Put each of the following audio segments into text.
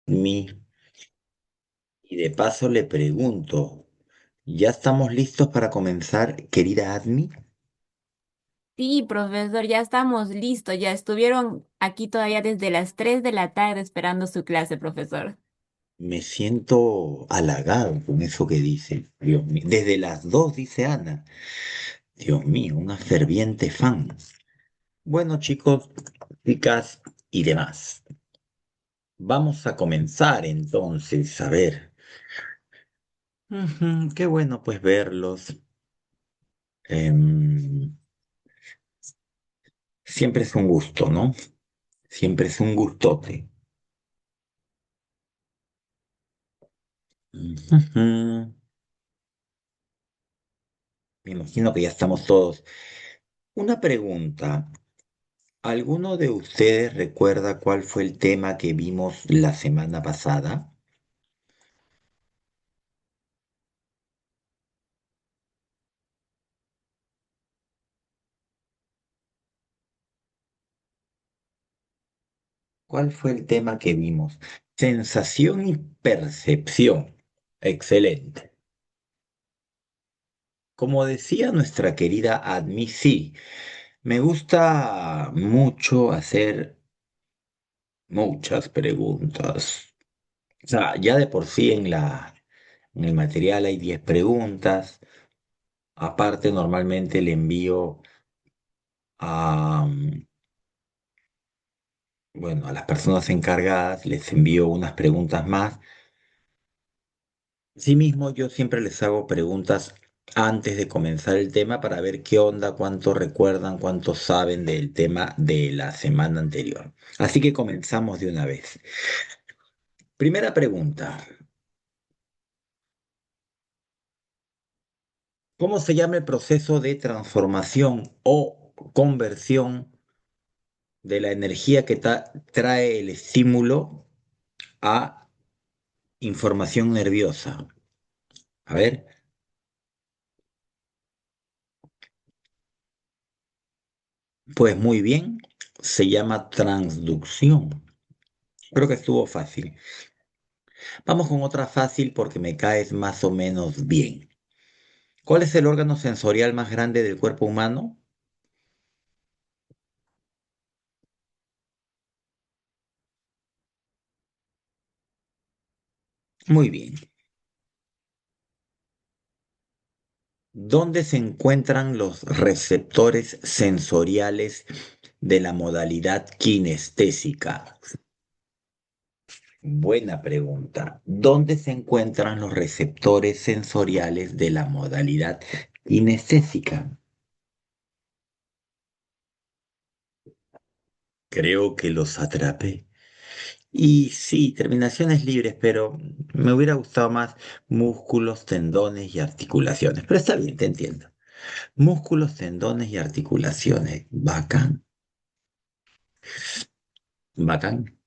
Admi, y de paso le pregunto, ¿ya estamos listos para comenzar, querida Admi? Sí, profesor, ya estamos listos. Ya estuvieron aquí todavía desde las 3 de la tarde esperando su clase, profesor. Me siento halagado con eso que dice. Dios mío, desde las 2 dice Ana. Dios mío, una ferviente fan. Bueno, chicos, chicas y demás. Vamos a comenzar entonces, a ver. Qué bueno pues verlos. Em, Siempre es un gusto, ¿no? Siempre es un gustote. Ujú. Me imagino que ya estamos todos. Una pregunta. ¿Alguno de ustedes recuerda cuál fue el tema que vimos la semana pasada? ¿Cuál fue el tema que vimos? Sensación y percepción. Excelente. Como decía nuestra querida Admi, sí, me gusta mucho hacer muchas preguntas. O sea, ya de por sí en el material hay 10 preguntas. Aparte, normalmente le envío a, bueno, a las personas encargadas, les envío unas preguntas más. Asimismo, yo siempre les hago preguntas antes de comenzar el tema para ver qué onda, cuánto recuerdan, cuánto saben del tema de la semana anterior. Así que comenzamos de una vez. Primera pregunta. ¿Cómo se llama el proceso de transformación o conversión de la energía que trae el estímulo a información nerviosa? A ver, pues muy bien, se llama transducción. Creo que estuvo fácil. Vamos con otra fácil porque me caes más o menos bien. ¿Cuál es el órgano sensorial más grande del cuerpo humano? Muy bien. ¿Dónde se encuentran los receptores sensoriales de la modalidad kinestésica? Buena pregunta. ¿Dónde se encuentran los receptores sensoriales de la modalidad kinestésica? Creo que los atrapé. Y sí, terminaciones libres, pero me hubiera gustado más músculos, tendones y articulaciones. Pero está bien, te entiendo. Músculos, tendones y articulaciones. Bacán, bacán.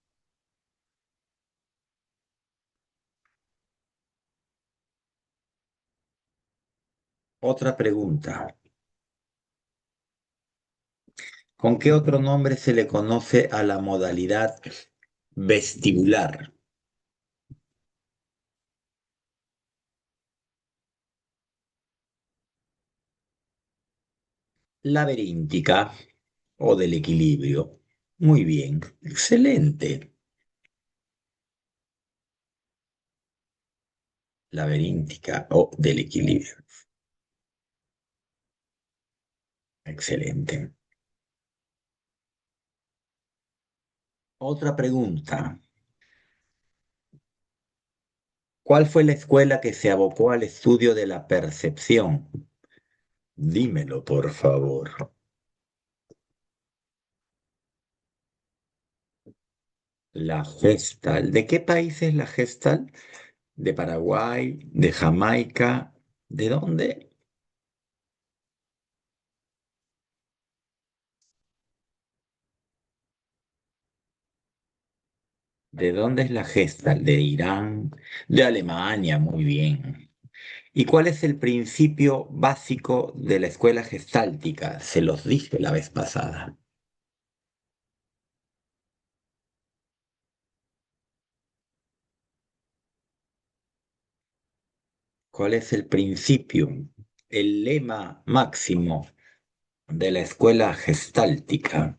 Otra pregunta. ¿Con qué otro nombre se le conoce a la modalidad vestibular? Laberíntica o del equilibrio. Muy bien, excelente. Laberíntica o del equilibrio. Excelente. Otra pregunta. ¿Cuál fue la escuela que se abocó al estudio de la percepción? Dímelo, por favor. La Gestal. ¿De qué país es la Gestal? ¿De Paraguay? ¿De Jamaica? ¿De dónde? ¿De dónde es la Gestal? ¿De Irán? De Alemania, muy bien. ¿Y cuál es el principio básico de la escuela gestáltica? Se los dije la vez pasada. ¿Cuál es el principio? El lema máximo de la escuela gestáltica.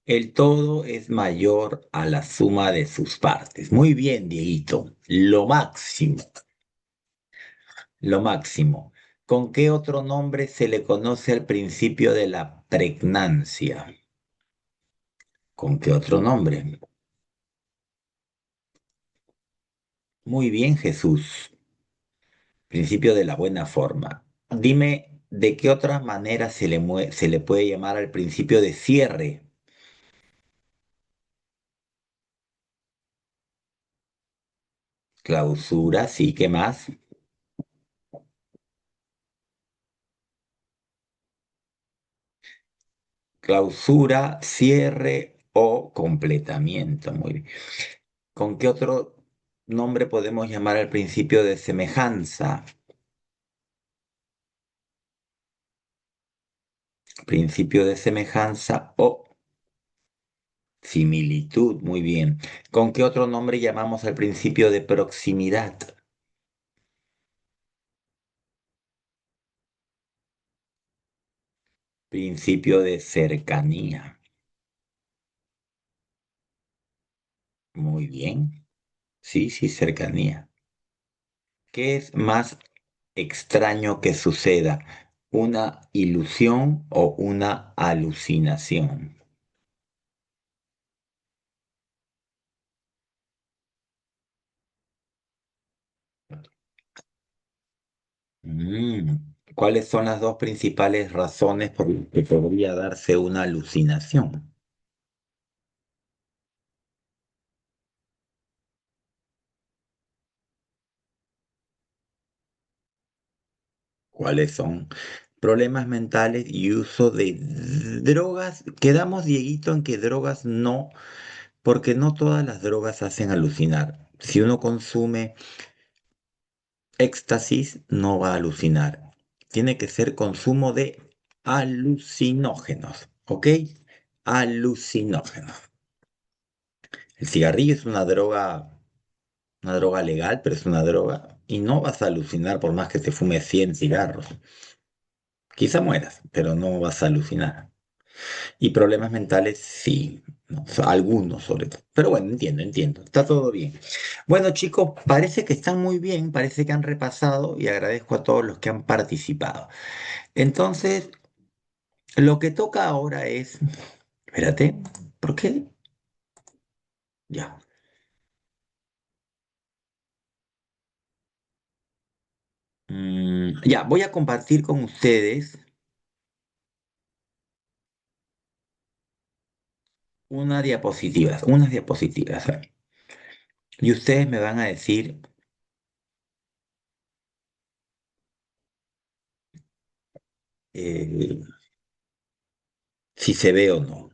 El todo es mayor a la suma de sus partes. Muy bien, Dieguito. Lo máximo, lo máximo. ¿Con qué otro nombre se le conoce al principio de la pregnancia? ¿Con qué otro nombre? Muy bien, Jesús. Principio de la buena forma. Dime, ¿de qué otra manera se le puede llamar al principio de cierre? Clausura, sí, ¿qué más? Clausura, cierre o completamiento. Muy bien. ¿Con qué otro nombre podemos llamar al principio de semejanza? Principio de semejanza o similitud. Muy bien. ¿Con qué otro nombre llamamos al principio de proximidad? Principio de cercanía. Muy bien. Sí, sí, cercanía. ¿Qué es más extraño que suceda? ¿Una ilusión o una alucinación? Mm, ¿Cuáles son las dos principales razones por las que podría darse una alucinación? ¿Cuáles son? Problemas mentales y uso de drogas. Quedamos, Dieguito, en que drogas no, porque no todas las drogas hacen alucinar. Si uno consume éxtasis, no va a alucinar. Tiene que ser consumo de alucinógenos, ¿ok? Alucinógenos. El cigarrillo es una droga legal, pero es una droga y no vas a alucinar por más que te fume 100 cigarros. Quizá mueras, pero no vas a alucinar. Y problemas mentales, sí, ¿no? O sea, algunos sobre todo. Pero bueno, entiendo, entiendo. Está todo bien. Bueno, chicos, parece que están muy bien, parece que han repasado y agradezco a todos los que han participado. Entonces, lo que toca ahora es, espérate, ¿por qué? Ya. Ya, voy a compartir con ustedes unas diapositivas. Y ustedes me van a decir eh, si se ve o no.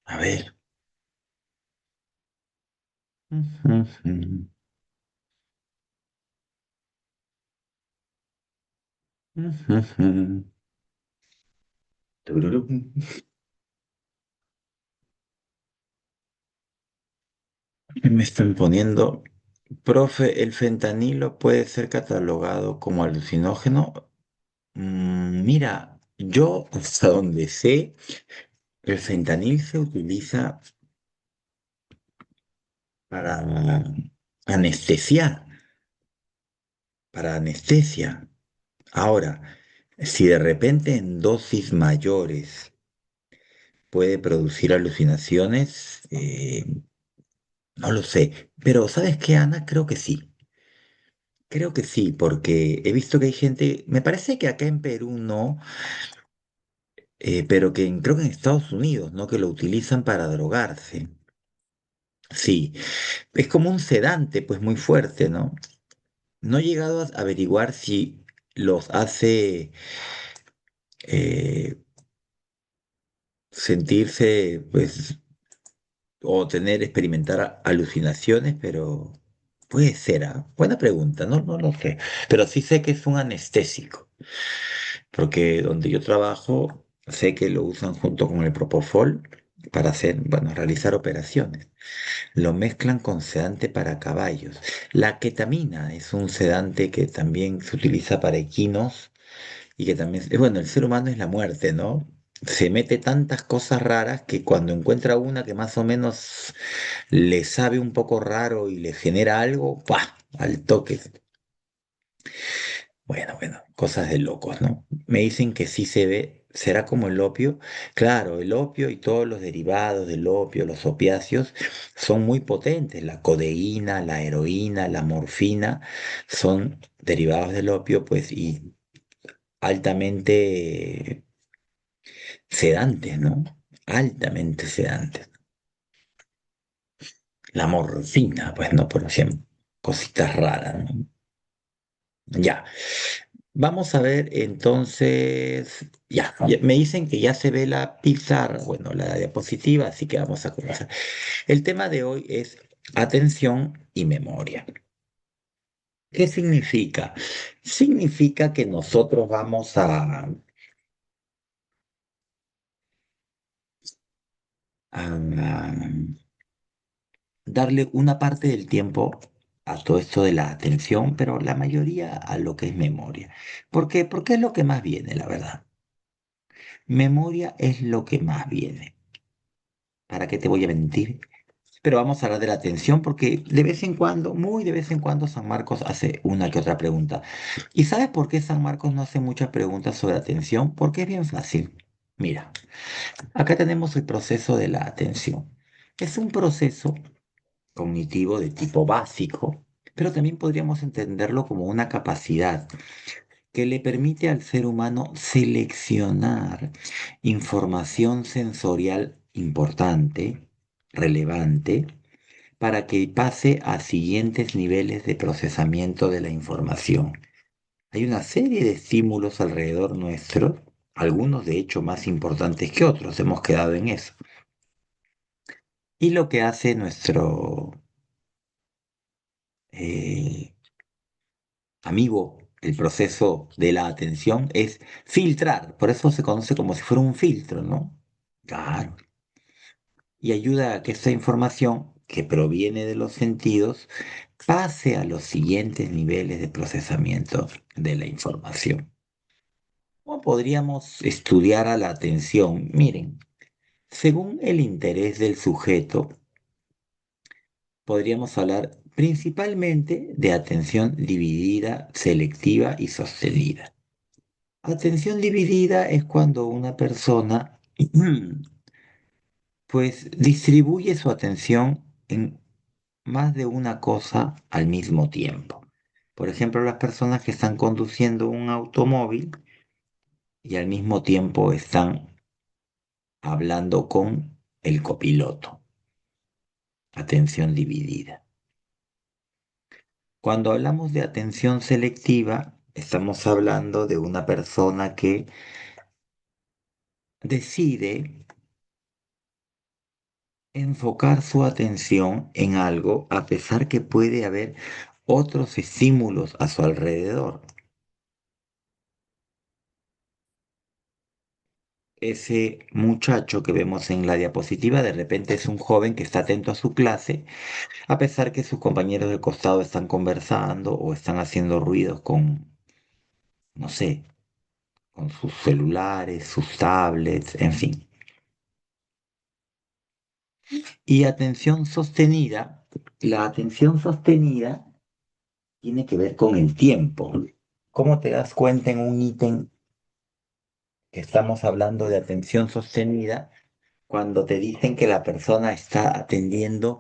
A ver. Ujú, ujú, ujú. Tururum. Me están poniendo, profe, ¿el fentanilo puede ser catalogado como alucinógeno? Mira, yo hasta donde sé, el fentanil se utiliza para anestesiar, para anestesia. Ahora, si de repente en dosis mayores puede producir alucinaciones, no lo sé. Pero ¿sabes qué, Ana? Creo que sí. Creo que sí, porque he visto que hay gente, me parece que acá en Perú no, pero que creo que en Estados Unidos, ¿no? Que lo utilizan para drogarse. Sí, es como un sedante, pues muy fuerte, ¿no? No he llegado a averiguar si los hace eh, sentirse, pues, o tener, experimentar alucinaciones, pero puede ser, ¿ah? Buena pregunta, no, no lo sé. Pero sí sé que es un anestésico, porque donde yo trabajo, sé que lo usan junto con el propofol para hacer, bueno, realizar operaciones. Lo mezclan con sedante para caballos. La ketamina es un sedante que también se utiliza para equinos y que también, bueno, el ser humano es la muerte, ¿no? Se mete tantas cosas raras que cuando encuentra una que más o menos le sabe un poco raro y le genera algo, ¡pah! Al toque. Bueno, cosas de locos, ¿no? Me dicen que sí se ve, será como el opio. Claro, el opio y todos los derivados del opio, los opiáceos, son muy potentes. La codeína, la heroína, la morfina son derivados del opio, pues, y altamente sedantes, ¿no? Altamente sedantes. La morfina, pues, ¿no? Por ejemplo, cositas raras, ¿no? Ya. Vamos a ver entonces, me dicen que ya se ve la pizarra, bueno, la diapositiva, así que vamos a comenzar. El tema de hoy es atención y memoria. ¿Qué significa? Significa que nosotros vamos a darle una parte del tiempo a todo esto de la atención, pero la mayoría a lo que es memoria. ¿Por qué? Porque es lo que más viene, la verdad. Memoria es lo que más viene. ¿Para qué te voy a mentir? Pero vamos a hablar de la atención porque de vez en cuando, muy de vez en cuando, San Marcos hace una que otra pregunta. ¿Y sabes por qué San Marcos no hace muchas preguntas sobre atención? Porque es bien fácil. Mira, acá tenemos el proceso de la atención. Es un proceso cognitivo de tipo básico, pero también podríamos entenderlo como una capacidad que le permite al ser humano seleccionar información sensorial importante, relevante, para que pase a siguientes niveles de procesamiento de la información. Hay una serie de estímulos alrededor nuestro, algunos de hecho más importantes que otros, hemos quedado en eso. Y lo que hace nuestro eh, amigo, el proceso de la atención, es filtrar. Por eso se conoce como si fuera un filtro, ¿no? Claro. Y ayuda a que esta información que proviene de los sentidos pase a los siguientes niveles de procesamiento de la información. ¿Cómo podríamos estudiar a la atención? Miren, según el interés del sujeto, podríamos hablar principalmente de atención dividida, selectiva y sostenida. Atención dividida es cuando una persona pues distribuye su atención en más de una cosa al mismo tiempo. Por ejemplo, las personas que están conduciendo un automóvil y al mismo tiempo están hablando con el copiloto. Atención dividida. Cuando hablamos de atención selectiva, estamos hablando de una persona que decide enfocar su atención en algo a pesar que puede haber otros estímulos a su alrededor. Ese muchacho que vemos en la diapositiva de repente es un joven que está atento a su clase, a pesar que sus compañeros del costado están conversando o están haciendo ruidos con, no sé, con sus celulares, sus tablets, en fin. Y atención sostenida, la atención sostenida tiene que ver con el tiempo. ¿Cómo te das cuenta en un ítem que estamos hablando de atención sostenida cuando te dicen que la persona está atendiendo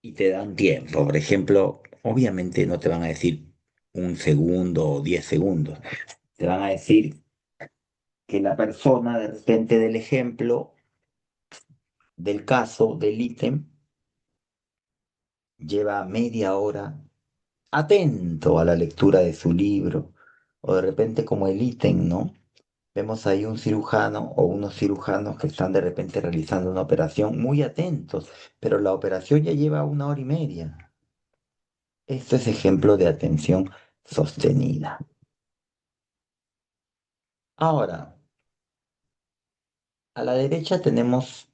y te dan tiempo? Por ejemplo, obviamente no te van a decir un segundo o 10 segundos. Te van a decir que la persona, de repente del ejemplo, del caso, del ítem, lleva media hora atento a la lectura de su libro, o de repente como el ítem, ¿no? Vemos ahí un cirujano o unos cirujanos que están de repente realizando una operación muy atentos, pero la operación ya lleva 1 hora y media. Esto es ejemplo de atención sostenida. Ahora, a la derecha tenemos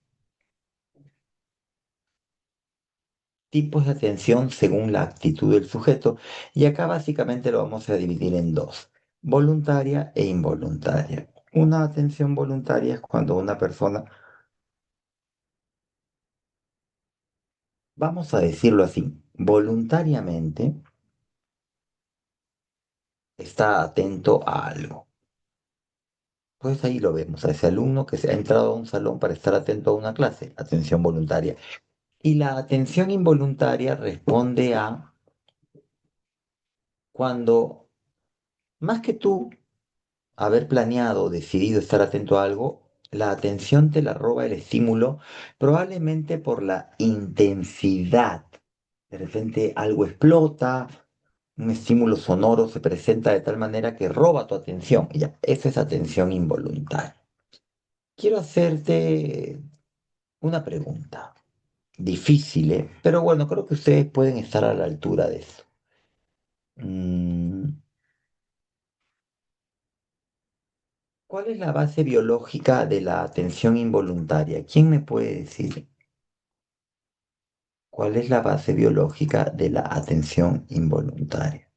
tipos de atención según la actitud del sujeto y acá básicamente lo vamos a dividir en dos, voluntaria e involuntaria. Una atención voluntaria es cuando una persona, vamos a decirlo así, voluntariamente está atento a algo. Pues ahí lo vemos, a ese alumno que se ha entrado a un salón para estar atento a una clase, atención voluntaria. Y la atención involuntaria responde a cuando, más que tú haber planeado o decidido estar atento a algo, la atención te la roba el estímulo, probablemente por la intensidad. De repente algo explota, un estímulo sonoro se presenta de tal manera que roba tu atención. Y ya, esa es atención involuntaria. Quiero hacerte una pregunta difícil, ¿eh? Pero bueno, creo que ustedes pueden estar a la altura de eso. Mm, ¿Cuál es la base biológica de la atención involuntaria? ¿Quién me puede decir cuál es la base biológica de la atención involuntaria?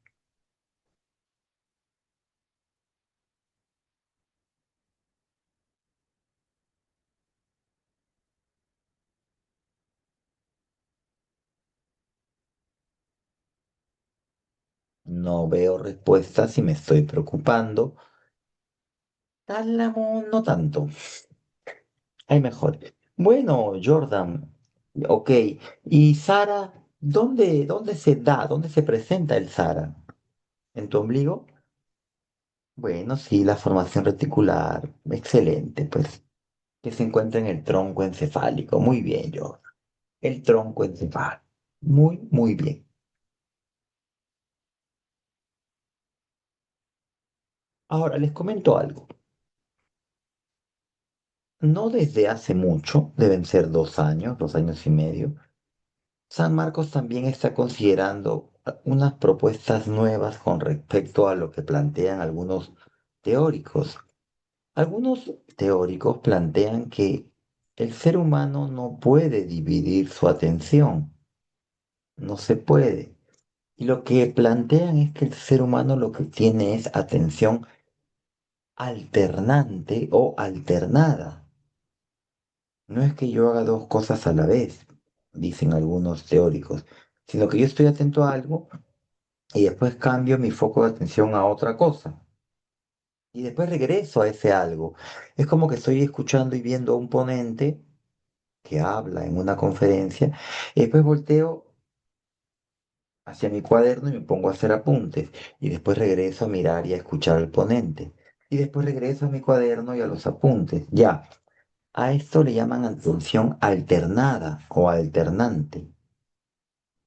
No veo respuestas y me estoy preocupando. Tálamo, no tanto. Hay mejor. Bueno, Jordan, ok. ¿Y Sara, dónde se da, dónde se presenta el Sara? ¿En tu ombligo? Bueno, sí, la formación reticular, excelente, pues, que se encuentra en el tronco encefálico. Muy bien, Jordan. El tronco encefálico. Muy, muy bien. Ahora les comento algo. No desde hace mucho, deben ser 2 años, 2 años y medio, San Marcos también está considerando unas propuestas nuevas con respecto a lo que plantean algunos teóricos. Algunos teóricos plantean que el ser humano no puede dividir su atención, no se puede. Y lo que plantean es que el ser humano lo que tiene es atención alternante o alternada. No es que yo haga dos cosas a la vez, dicen algunos teóricos, sino que yo estoy atento a algo y después cambio mi foco de atención a otra cosa. Y después regreso a ese algo. Es como que estoy escuchando y viendo a un ponente que habla en una conferencia y después volteo hacia mi cuaderno y me pongo a hacer apuntes. Y después regreso a mirar y a escuchar al ponente. Y después regreso a mi cuaderno y a los apuntes. Ya, a esto le llaman atención alternada o alternante.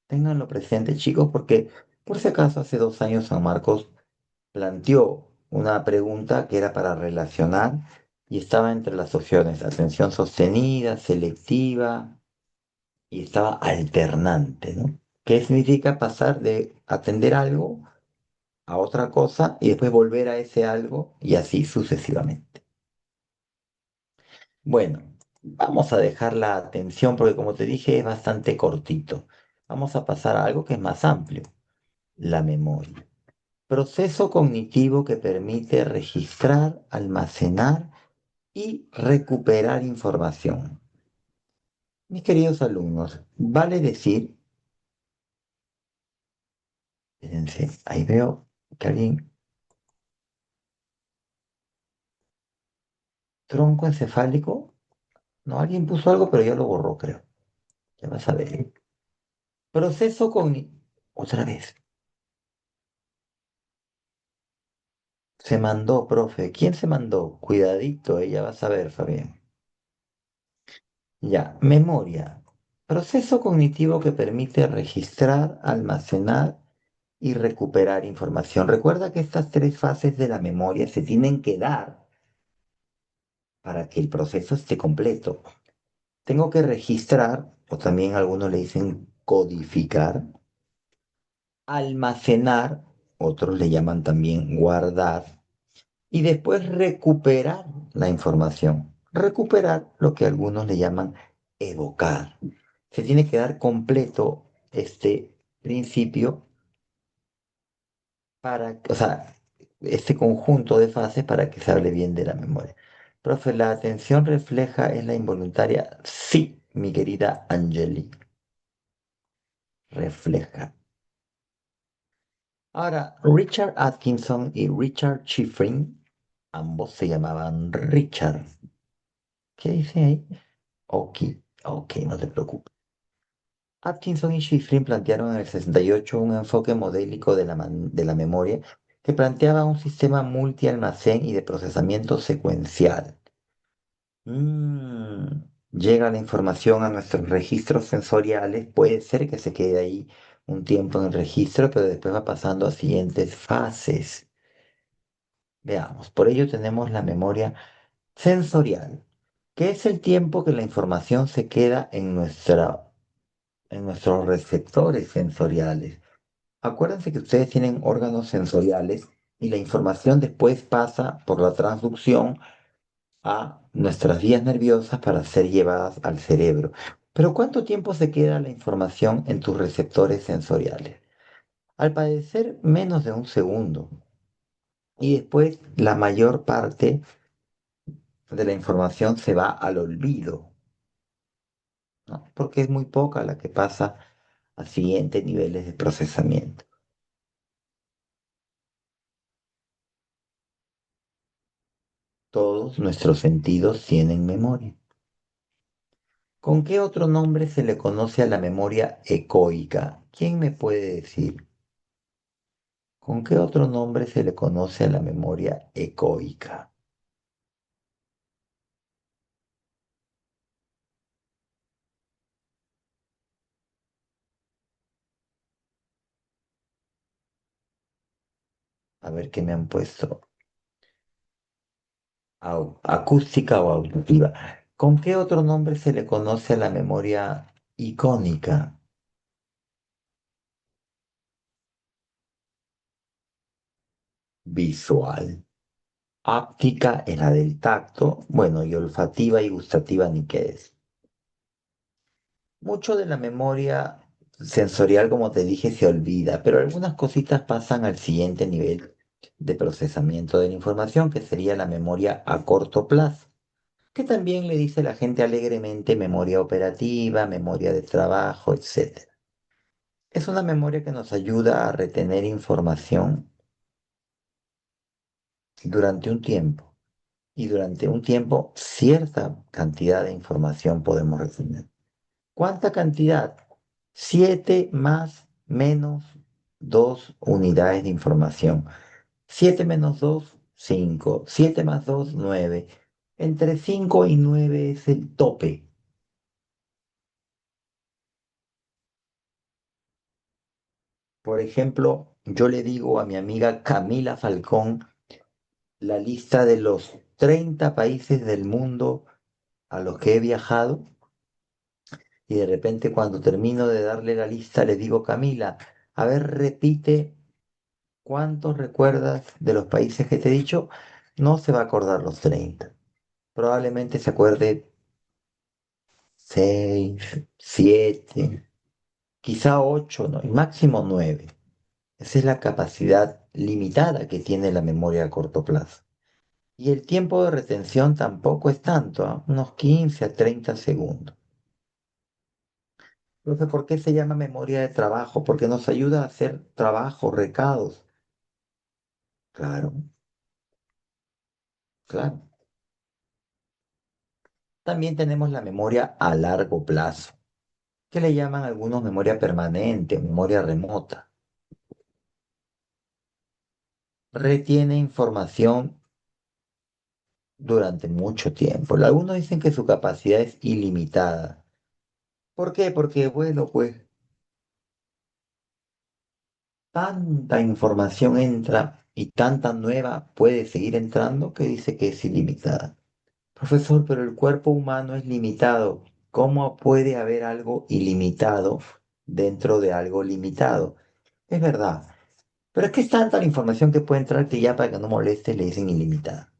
Ténganlo presente, chicos, porque por si acaso hace 2 años San Marcos planteó una pregunta que era para relacionar y estaba entre las opciones atención sostenida, selectiva y estaba alternante, ¿no? ¿Qué significa pasar de atender algo a otra cosa y después volver a ese algo y así sucesivamente? Bueno, vamos a dejar la atención porque como te dije es bastante cortito. Vamos a pasar a algo que es más amplio, la memoria. Proceso cognitivo que permite registrar, almacenar y recuperar información. Mis queridos alumnos, vale decir, fíjense, ahí veo que alguien, tronco encefálico, no, alguien puso algo, pero ya lo borró, creo. Ya vas a ver. Proceso cognitivo, otra vez, se mandó, profe. ¿Quién se mandó? Cuidadito, ella va a saber, Fabián. Ya, memoria. Proceso cognitivo que permite registrar, almacenar y recuperar información. Recuerda que estas tres fases de la memoria se tienen que dar para que el proceso esté completo. Tengo que registrar, o también algunos le dicen codificar, almacenar, otros le llaman también guardar, y después recuperar la información. Recuperar lo que algunos le llaman evocar. Se tiene que dar completo este principio para, o sea, este conjunto de fases para que se hable bien de la memoria. Profe, ¿la atención refleja es la involuntaria? Sí, mi querida Angeli, refleja. Ahora, Richard Atkinson y Richard Schifrin, ambos se llamaban Richard. ¿Qué dice ahí? Ok, ok, no te preocupes. Atkinson y Schifrin plantearon en el 68 un enfoque modélico de la memoria que planteaba un sistema multialmacén y de procesamiento secuencial. Mm, Llega la información a nuestros registros sensoriales, puede ser que se quede ahí un tiempo en el registro, pero después va pasando a siguientes fases. Veamos, por ello tenemos la memoria sensorial, que es el tiempo que la información se queda en nuestros receptores sensoriales. Acuérdense que ustedes tienen órganos sensoriales y la información después pasa por la transducción a nuestras vías nerviosas para ser llevadas al cerebro. Pero ¿cuánto tiempo se queda la información en tus receptores sensoriales? Al parecer, menos de un segundo. Y después la mayor parte de la información se va al olvido, ¿no? Porque es muy poca la que pasa a siguientes niveles de procesamiento. Todos nuestros sentidos tienen memoria. ¿Con qué otro nombre se le conoce a la memoria ecoica? ¿Quién me puede decir? ¿Con qué otro nombre se le conoce a la memoria ecoica? A ver qué me han puesto. Acústica o auditiva. ¿Con qué otro nombre se le conoce a la memoria icónica? Visual. Áptica es la del tacto. Bueno, y olfativa y gustativa ni qué es. Mucho de la memoria sensorial, como te dije, se olvida, pero algunas cositas pasan al siguiente nivel de procesamiento de la información, que sería la memoria a corto plazo, que también le dice la gente alegremente memoria operativa, memoria de trabajo, etcétera. Es una memoria que nos ayuda a retener información durante un tiempo, y durante un tiempo cierta cantidad de información podemos retener. ¿Cuánta cantidad? 7 más menos 2 unidades de información. 7 menos 2, 5. 7 más 2, 9. Entre 5 y 9 es el tope. Por ejemplo, yo le digo a mi amiga Camila Falcón la lista de los 30 países del mundo a los que he viajado y de repente cuando termino de darle la lista le digo, Camila, a ver, repite. ¿Cuántos recuerdas de los países que te he dicho? No se va a acordar los 30. Probablemente se acuerde 6, 7, quizá 8, ¿no? Y máximo 9. Esa es la capacidad limitada que tiene la memoria a corto plazo. Y el tiempo de retención tampoco es tanto, ¿ah? Unos 15 a 30 segundos. Entonces, ¿por qué se llama memoria de trabajo? Porque nos ayuda a hacer trabajo, recados. Claro, claro. También tenemos la memoria a largo plazo, que le llaman algunos memoria permanente, memoria remota. Retiene información durante mucho tiempo. Algunos dicen que su capacidad es ilimitada. ¿Por qué? Porque, bueno, pues tanta información entra y tanta nueva puede seguir entrando que dice que es ilimitada. Profesor, pero el cuerpo humano es limitado. ¿Cómo puede haber algo ilimitado dentro de algo limitado? Es verdad. Pero es que es tanta la información que puede entrar que ya para que no moleste le dicen ilimitada.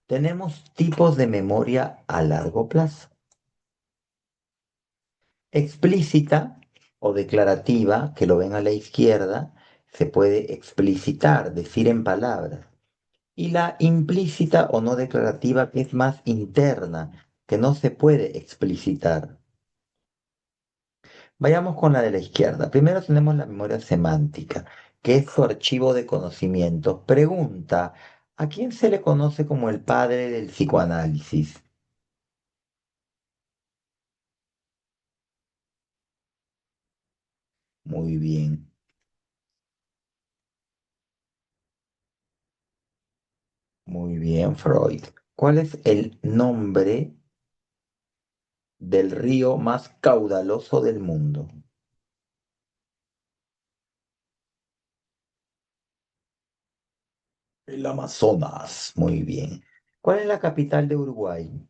Tenemos tipos de memoria a largo plazo. Explícita, o declarativa, que lo ven a la izquierda, se puede explicitar, decir en palabras. Y la implícita o no declarativa, que es más interna, que no se puede explicitar. Vayamos con la de la izquierda. Primero tenemos la memoria semántica, que es su archivo de conocimientos. Pregunta, ¿a quién se le conoce como el padre del psicoanálisis? Muy bien, muy bien, Freud. ¿Cuál es el nombre del río más caudaloso del mundo? El Amazonas. Muy bien. ¿Cuál es la capital de Uruguay?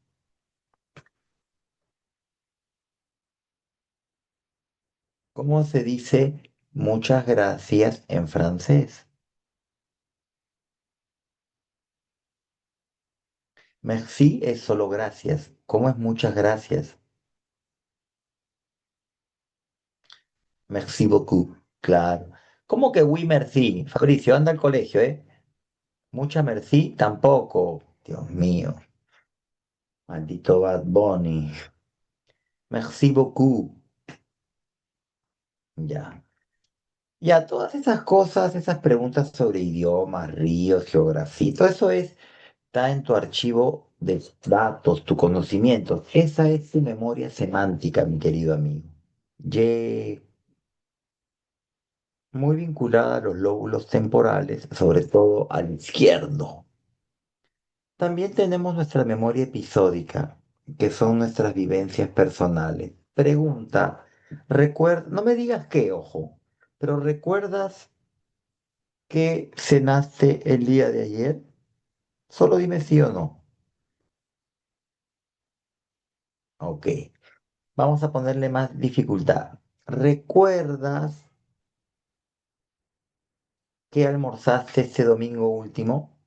¿Cómo se dice muchas gracias en francés? Merci es solo gracias. ¿Cómo es muchas gracias? Merci beaucoup. Claro. ¿Cómo que oui, merci? Fabricio, anda al colegio, ¿eh? Mucha merci tampoco. Dios mío. Maldito Bad Bunny. Merci beaucoup. Ya. Ya, todas esas cosas, esas preguntas sobre idiomas, ríos, geografía, todo eso está en tu archivo de datos, tu conocimiento. Esa es tu memoria semántica, mi querido amigo. Ye, muy vinculada a los lóbulos temporales, sobre todo al izquierdo. También tenemos nuestra memoria episódica, que son nuestras vivencias personales. Pregunta, no me digas qué, ojo, pero ¿recuerdas que cenaste el día de ayer? Solo dime sí o no. Ok, vamos a ponerle más dificultad. ¿Recuerdas que almorzaste este domingo último?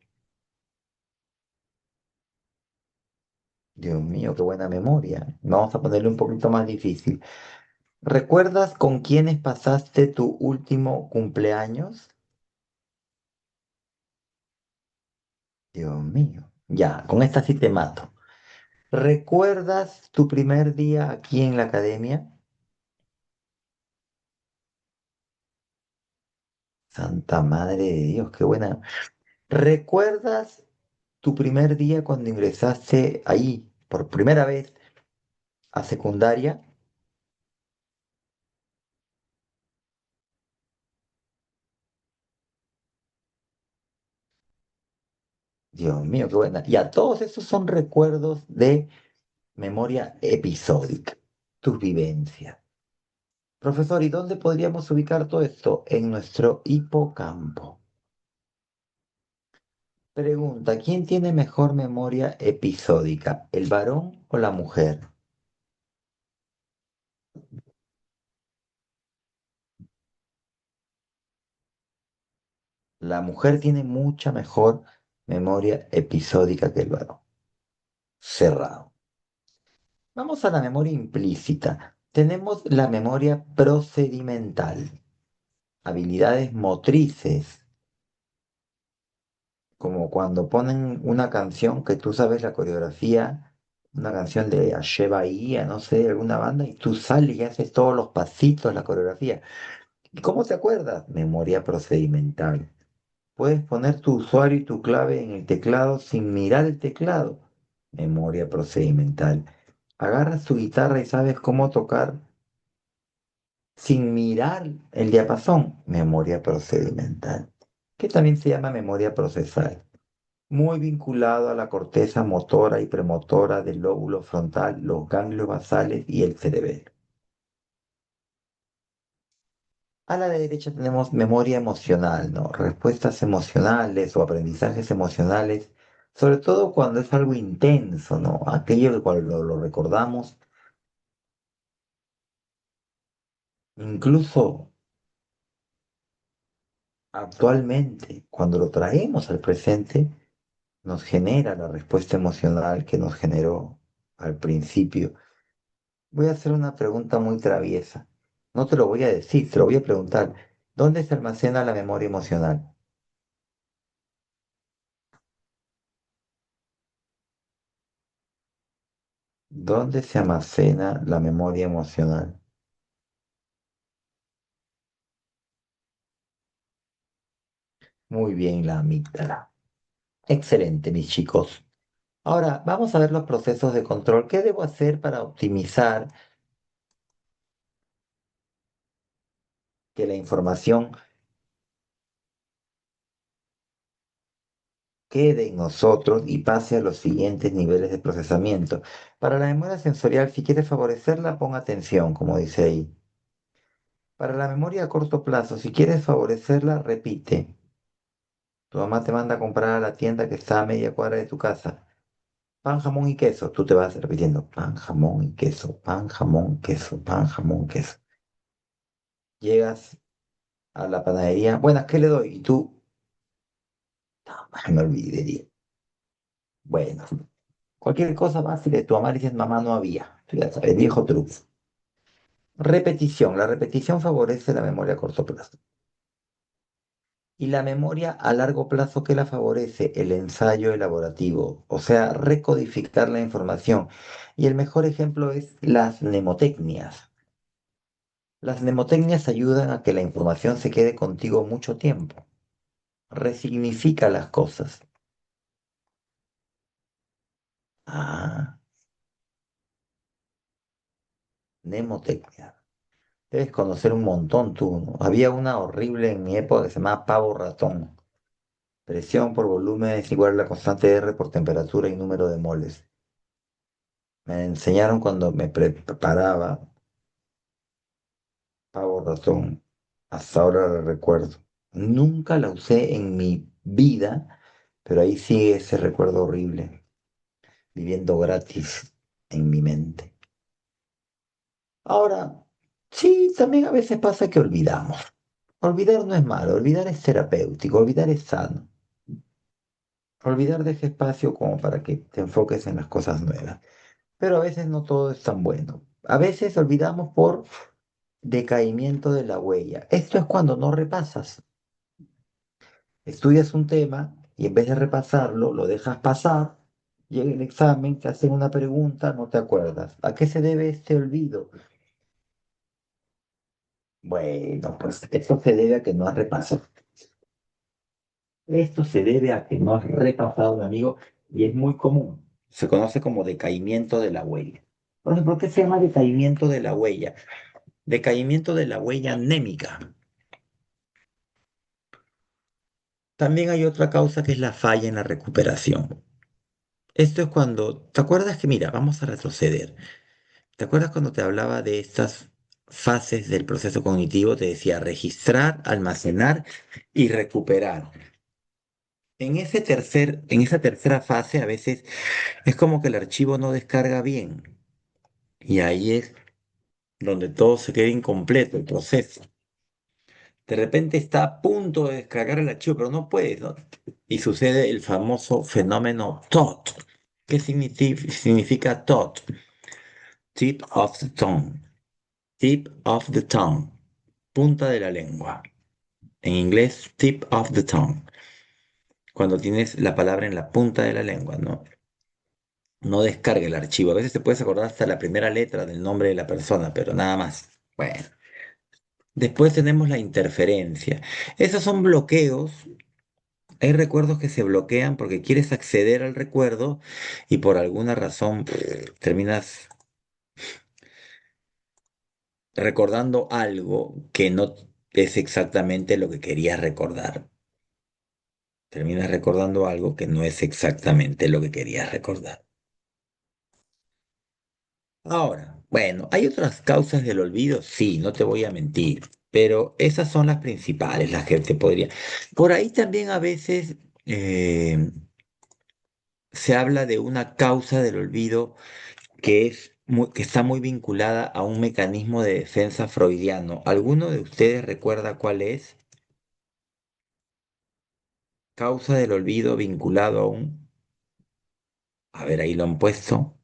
Dios mío, qué buena memoria. Vamos a ponerle un poquito más difícil. ¿Recuerdas con quiénes pasaste tu último cumpleaños? Dios mío. Ya, con esta sí te mato. ¿Recuerdas tu primer día aquí en la academia? Santa Madre de Dios, qué buena. ¿Recuerdas tu primer día cuando ingresaste ahí por primera vez a secundaria? Dios mío, qué buena. Ya, todos esos son recuerdos de memoria episódica, tus vivencias. Profesor, ¿y dónde podríamos ubicar todo esto? En nuestro hipocampo. Pregunta, ¿quién tiene mejor memoria episódica, el varón o la mujer? La mujer tiene mucha mejor memoria episódica que el varón. Cerrado. Vamos a la memoria implícita. Tenemos la memoria procedimental, habilidades motrices, como cuando ponen una canción que tú sabes la coreografía, una canción de Ache Bahía, no sé, alguna banda, y tú sales y haces todos los pasitos, la coreografía. ¿Y cómo te acuerdas? Memoria procedimental. Puedes poner tu usuario y tu clave en el teclado sin mirar el teclado. Memoria procedimental. Agarras tu guitarra y sabes cómo tocar sin mirar el diapasón. Memoria procedimental, que también se llama memoria procesal. Muy vinculado a la corteza motora y premotora del lóbulo frontal, los ganglios basales y el cerebelo. A la derecha tenemos memoria emocional, ¿no? Respuestas emocionales o aprendizajes emocionales, sobre todo cuando es algo intenso, ¿no? Aquello que cuando lo recordamos, incluso actualmente, cuando lo traemos al presente, nos genera la respuesta emocional que nos generó al principio. Voy a hacer una pregunta muy traviesa. No te lo voy a decir, te lo voy a preguntar. ¿Dónde se almacena la memoria emocional? ¿Dónde se almacena la memoria emocional? Muy bien, la amígdala. Excelente, mis chicos. Ahora, vamos a ver los procesos de control. ¿Qué debo hacer para optimizar que la información quede en nosotros y pase a los siguientes niveles de procesamiento? Para la memoria sensorial, si quieres favorecerla, pon atención, como dice ahí. Para la memoria a corto plazo, si quieres favorecerla, repite. Tu mamá te manda a comprar a la tienda que está a media cuadra de tu casa. Pan, jamón y queso. Tú te vas repitiendo pan, jamón y queso, pan, jamón, queso, pan, jamón, queso. Llegas a la panadería. Buenas, ¿qué le doy? Y tú, "Ah, me olvidé. Bueno, cualquier cosa más y de tu mamá le dices, mamá, no había. Tú ya sabes, viejo truco. Repetición. La repetición favorece la memoria a corto plazo. Y la memoria a largo plazo, ¿qué la favorece? El ensayo elaborativo, o sea, recodificar la información. Y el mejor ejemplo es las mnemotecnias. Las mnemotecnias ayudan a que la información se quede contigo mucho tiempo. Resignifica las cosas. Ah, mnemotecnia. Debes conocer un montón tú, ¿no? Había una horrible en mi época que se llamaba pavo ratón. Presión por volumen es igual a la constante R por temperatura y número de moles. Me enseñaron cuando me preparaba pavo ratón. Hasta ahora la recuerdo. Nunca la usé en mi vida, pero ahí sigue ese recuerdo horrible, viviendo gratis en mi mente. Ahora, sí, también a veces pasa que olvidamos. Olvidar no es malo, olvidar es terapéutico, olvidar es sano. Olvidar deja espacio como para que te enfoques en las cosas nuevas. Pero a veces no todo es tan bueno. A veces olvidamos por decaimiento de la huella. Esto es cuando no repasas. Estudias un tema y en vez de repasarlo, lo dejas pasar. Llega el examen, te hacen una pregunta, no te acuerdas. ¿A qué se debe este olvido? Bueno, pues esto se debe a que no has repasado. Esto se debe a que no has repasado, mi amigo, y es muy común. Se conoce como decaimiento de la huella. ¿Por qué se llama decaimiento de la huella? Decaimiento de la huella anémica. También hay otra causa que es la falla en la recuperación. Esto es cuando, ¿te acuerdas que, mira, vamos a retroceder? ¿Te acuerdas cuando te hablaba de estas fases del proceso cognitivo? Te decía registrar, almacenar y recuperar. En esa tercera fase a veces es como que el archivo no descarga bien y ahí es donde todo se queda incompleto, el proceso. De repente está a punto de descargar el archivo, pero no puede, ¿no? Y sucede el famoso fenómeno TOT. ¿Qué significa TOT? Tip of the tongue. Tip of the tongue. Punta de la lengua. En inglés, tip of the tongue. Cuando tienes la palabra en la punta de la lengua, ¿no? No descarga el archivo. A veces te puedes acordar hasta la primera letra del nombre de la persona, pero nada más. Bueno, después tenemos la interferencia. Esos son bloqueos. Hay recuerdos que se bloquean porque quieres acceder al recuerdo y por alguna razón terminas recordando algo que no es exactamente lo que querías recordar. Terminas recordando algo que no es exactamente lo que querías recordar. Ahora, bueno, ¿hay otras causas del olvido? Sí, no te voy a mentir, pero esas son las principales, las que te podría. Por ahí también a veces se habla de una causa del olvido que está muy vinculada a un mecanismo de defensa freudiano. ¿Alguno de ustedes recuerda cuál es? Causa del olvido vinculado a un... A ver, ahí lo han puesto.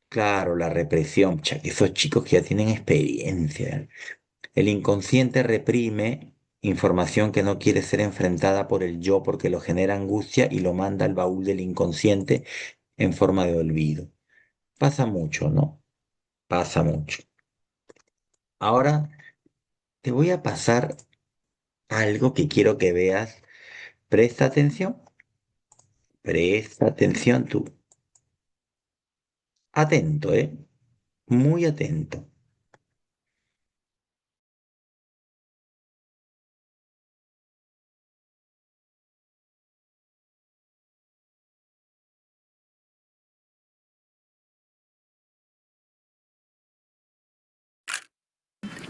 Claro, la represión, esos chicos que ya tienen experiencia. El inconsciente reprime información que no quiere ser enfrentada por el yo porque lo genera angustia y lo manda al baúl del inconsciente en forma de olvido. Pasa mucho, ¿no? Pasa mucho. Ahora te voy a pasar algo que quiero que veas. Presta atención. Presta atención tú. Atento, ¿eh? Muy atento.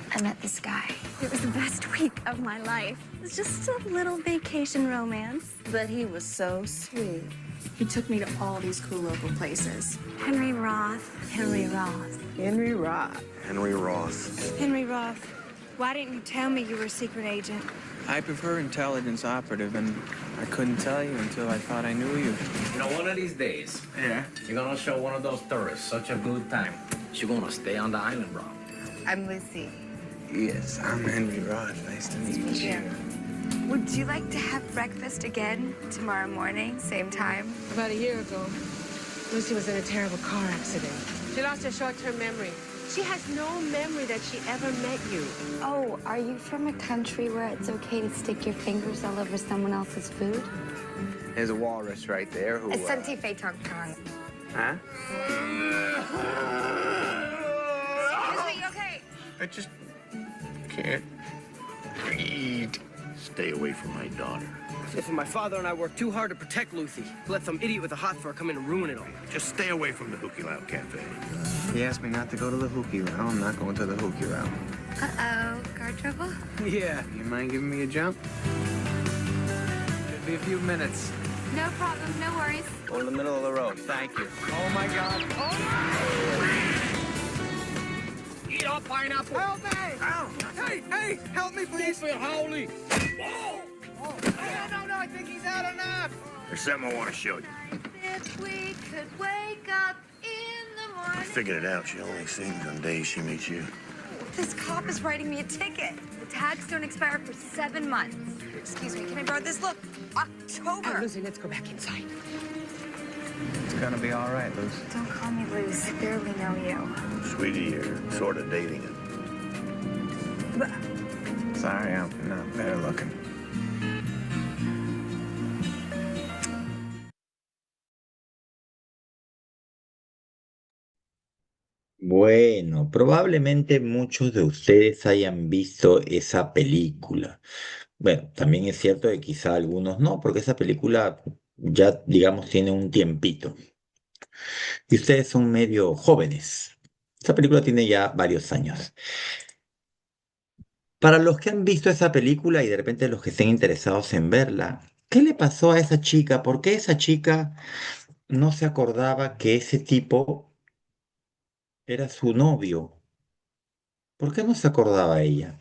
I met this guy. It was the best week of my life. It was just a little vacation romance. But he was so sweet. He took me to all these cool local places. Henry Roth. Henry Roth. Henry Roth. Henry Roth. Henry Roth. Why didn't you tell me you were a secret agent? I prefer intelligence operative, and I couldn't tell you until I thought I knew you. You know, one of these days, Yeah? you're gonna show one of those tourists such a good time. She's gonna stay on the island, bro. I'm Lucy. Yes, I'm Henry Roth. Nice to meet you. Would you like to have breakfast again tomorrow morning, same time? About a year ago, Lucy was in a terrible car accident. She lost her short-term memory. She has no memory that she ever met you. Oh, are you from a country where it's okay to stick your fingers all over someone else's food? There's a walrus right there who. Santi Fe Tong Tong. Huh? Excuse me, okay? I just can't read. Stay away from my daughter. Listen, my father and I worked too hard to protect Lucy. Let some idiot with a hot fur come in and ruin it all. Just stay away from the Hookie Lounge Cafe. He asked me not to go to the hookie round. I'm not going to the hookie round. Uh-oh, car trouble? Yeah. You mind giving me a jump? Should be a few minutes. No problem, no worries. Go in the middle of the road. Thank you. Oh my God. Eat up, pineapple! Help me! Ow! Hey! Help me, please! Stupid Howley! No, I think he's out enough. There's something I want to show you. If we could wake up in the I morning. figured it out. She only sings on days she meets you. This cop is writing me a ticket. The tags don't expire for 7 months. Excuse me, can I borrow this? Look, October. Lucy, let's go back inside. It's gonna be all right, Lucy. Don't call me Luz. I barely know you. Sweetie, you're sort of dating him. Sorry, I'm not better looking. Bueno, probablemente muchos de ustedes hayan visto esa película. Bueno, también es cierto que quizá algunos no, porque esa película ya, digamos, tiene un tiempito. Y ustedes son medio jóvenes. Esa película tiene ya varios años. Para los que han visto esa película y de repente los que estén interesados en verla, ¿qué le pasó a esa chica? ¿Por qué esa chica no se acordaba que ese tipo era su novio? ¿Por qué no se acordaba ella?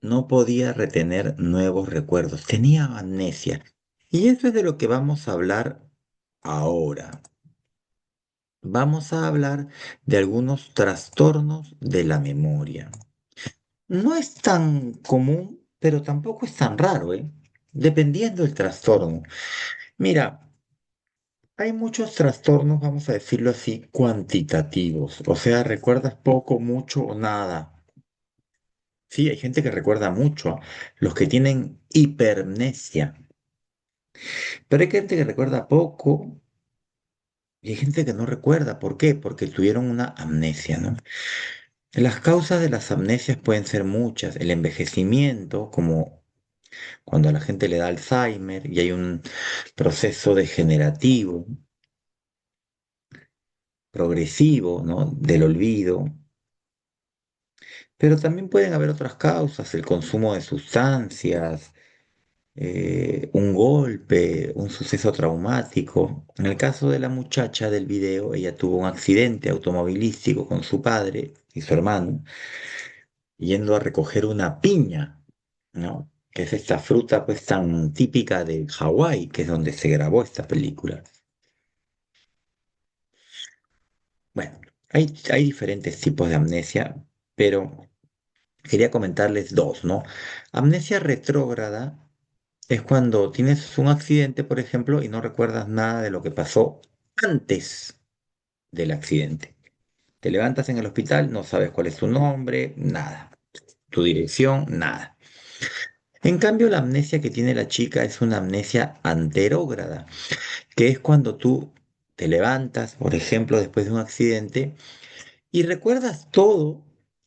No podía retener nuevos recuerdos, tenía amnesia. Y eso es de lo que vamos a hablar ahora. Vamos a hablar de algunos trastornos de la memoria. No es tan común, pero tampoco es tan raro, ¿eh? Dependiendo del trastorno. Mira, hay muchos trastornos, vamos a decirlo así, cuantitativos. O sea, recuerdas poco, mucho o nada. Sí, hay gente que recuerda mucho, los que tienen hipermnesia. Pero hay gente que recuerda poco y hay gente que no recuerda. ¿Por qué? Porque tuvieron una amnesia, ¿no? Las causas de las amnesias pueden ser muchas. El envejecimiento, como cuando a la gente le da Alzheimer y hay un proceso degenerativo, progresivo, ¿no? Del olvido. Pero también pueden haber otras causas, el consumo de sustancias, un golpe, un suceso traumático. En el caso de la muchacha del video, ella tuvo un accidente automovilístico con su padre y su hermano, yendo a recoger una piña, ¿no? que es esta fruta pues tan típica de Hawái, que es donde se grabó esta película. Bueno, hay diferentes tipos de amnesia, pero quería comentarles dos, ¿no? Amnesia retrógrada es cuando tienes un accidente, por ejemplo, y no recuerdas nada de lo que pasó antes del accidente. Te levantas en el hospital, no sabes cuál es tu nombre, nada. Tu dirección, nada. En cambio, la amnesia que tiene la chica es una amnesia anterógrada, que es cuando tú te levantas, por ejemplo, después de un accidente y recuerdas todo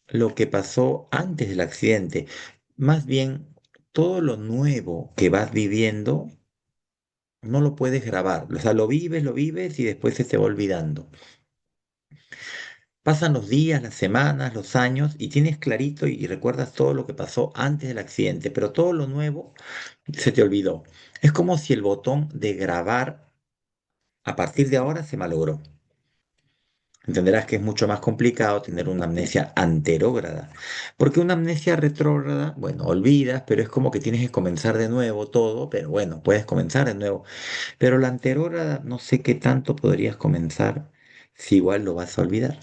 lo que pasó antes del accidente. Más bien, todo lo nuevo que vas viviendo no lo puedes grabar. O sea, lo vives y después se te va olvidando. Pasan los días, las semanas, los años y tienes clarito y recuerdas todo lo que pasó antes del accidente, pero todo lo nuevo se te olvidó. Es como si el botón de grabar a partir de ahora se malogró. Entenderás que es mucho más complicado tener una amnesia anterógrada, porque una amnesia retrógrada, bueno, olvidas, pero es como que tienes que comenzar de nuevo todo, pero bueno, puedes comenzar de nuevo. Pero la anterógrada, no sé qué tanto podrías comenzar si igual lo vas a olvidar.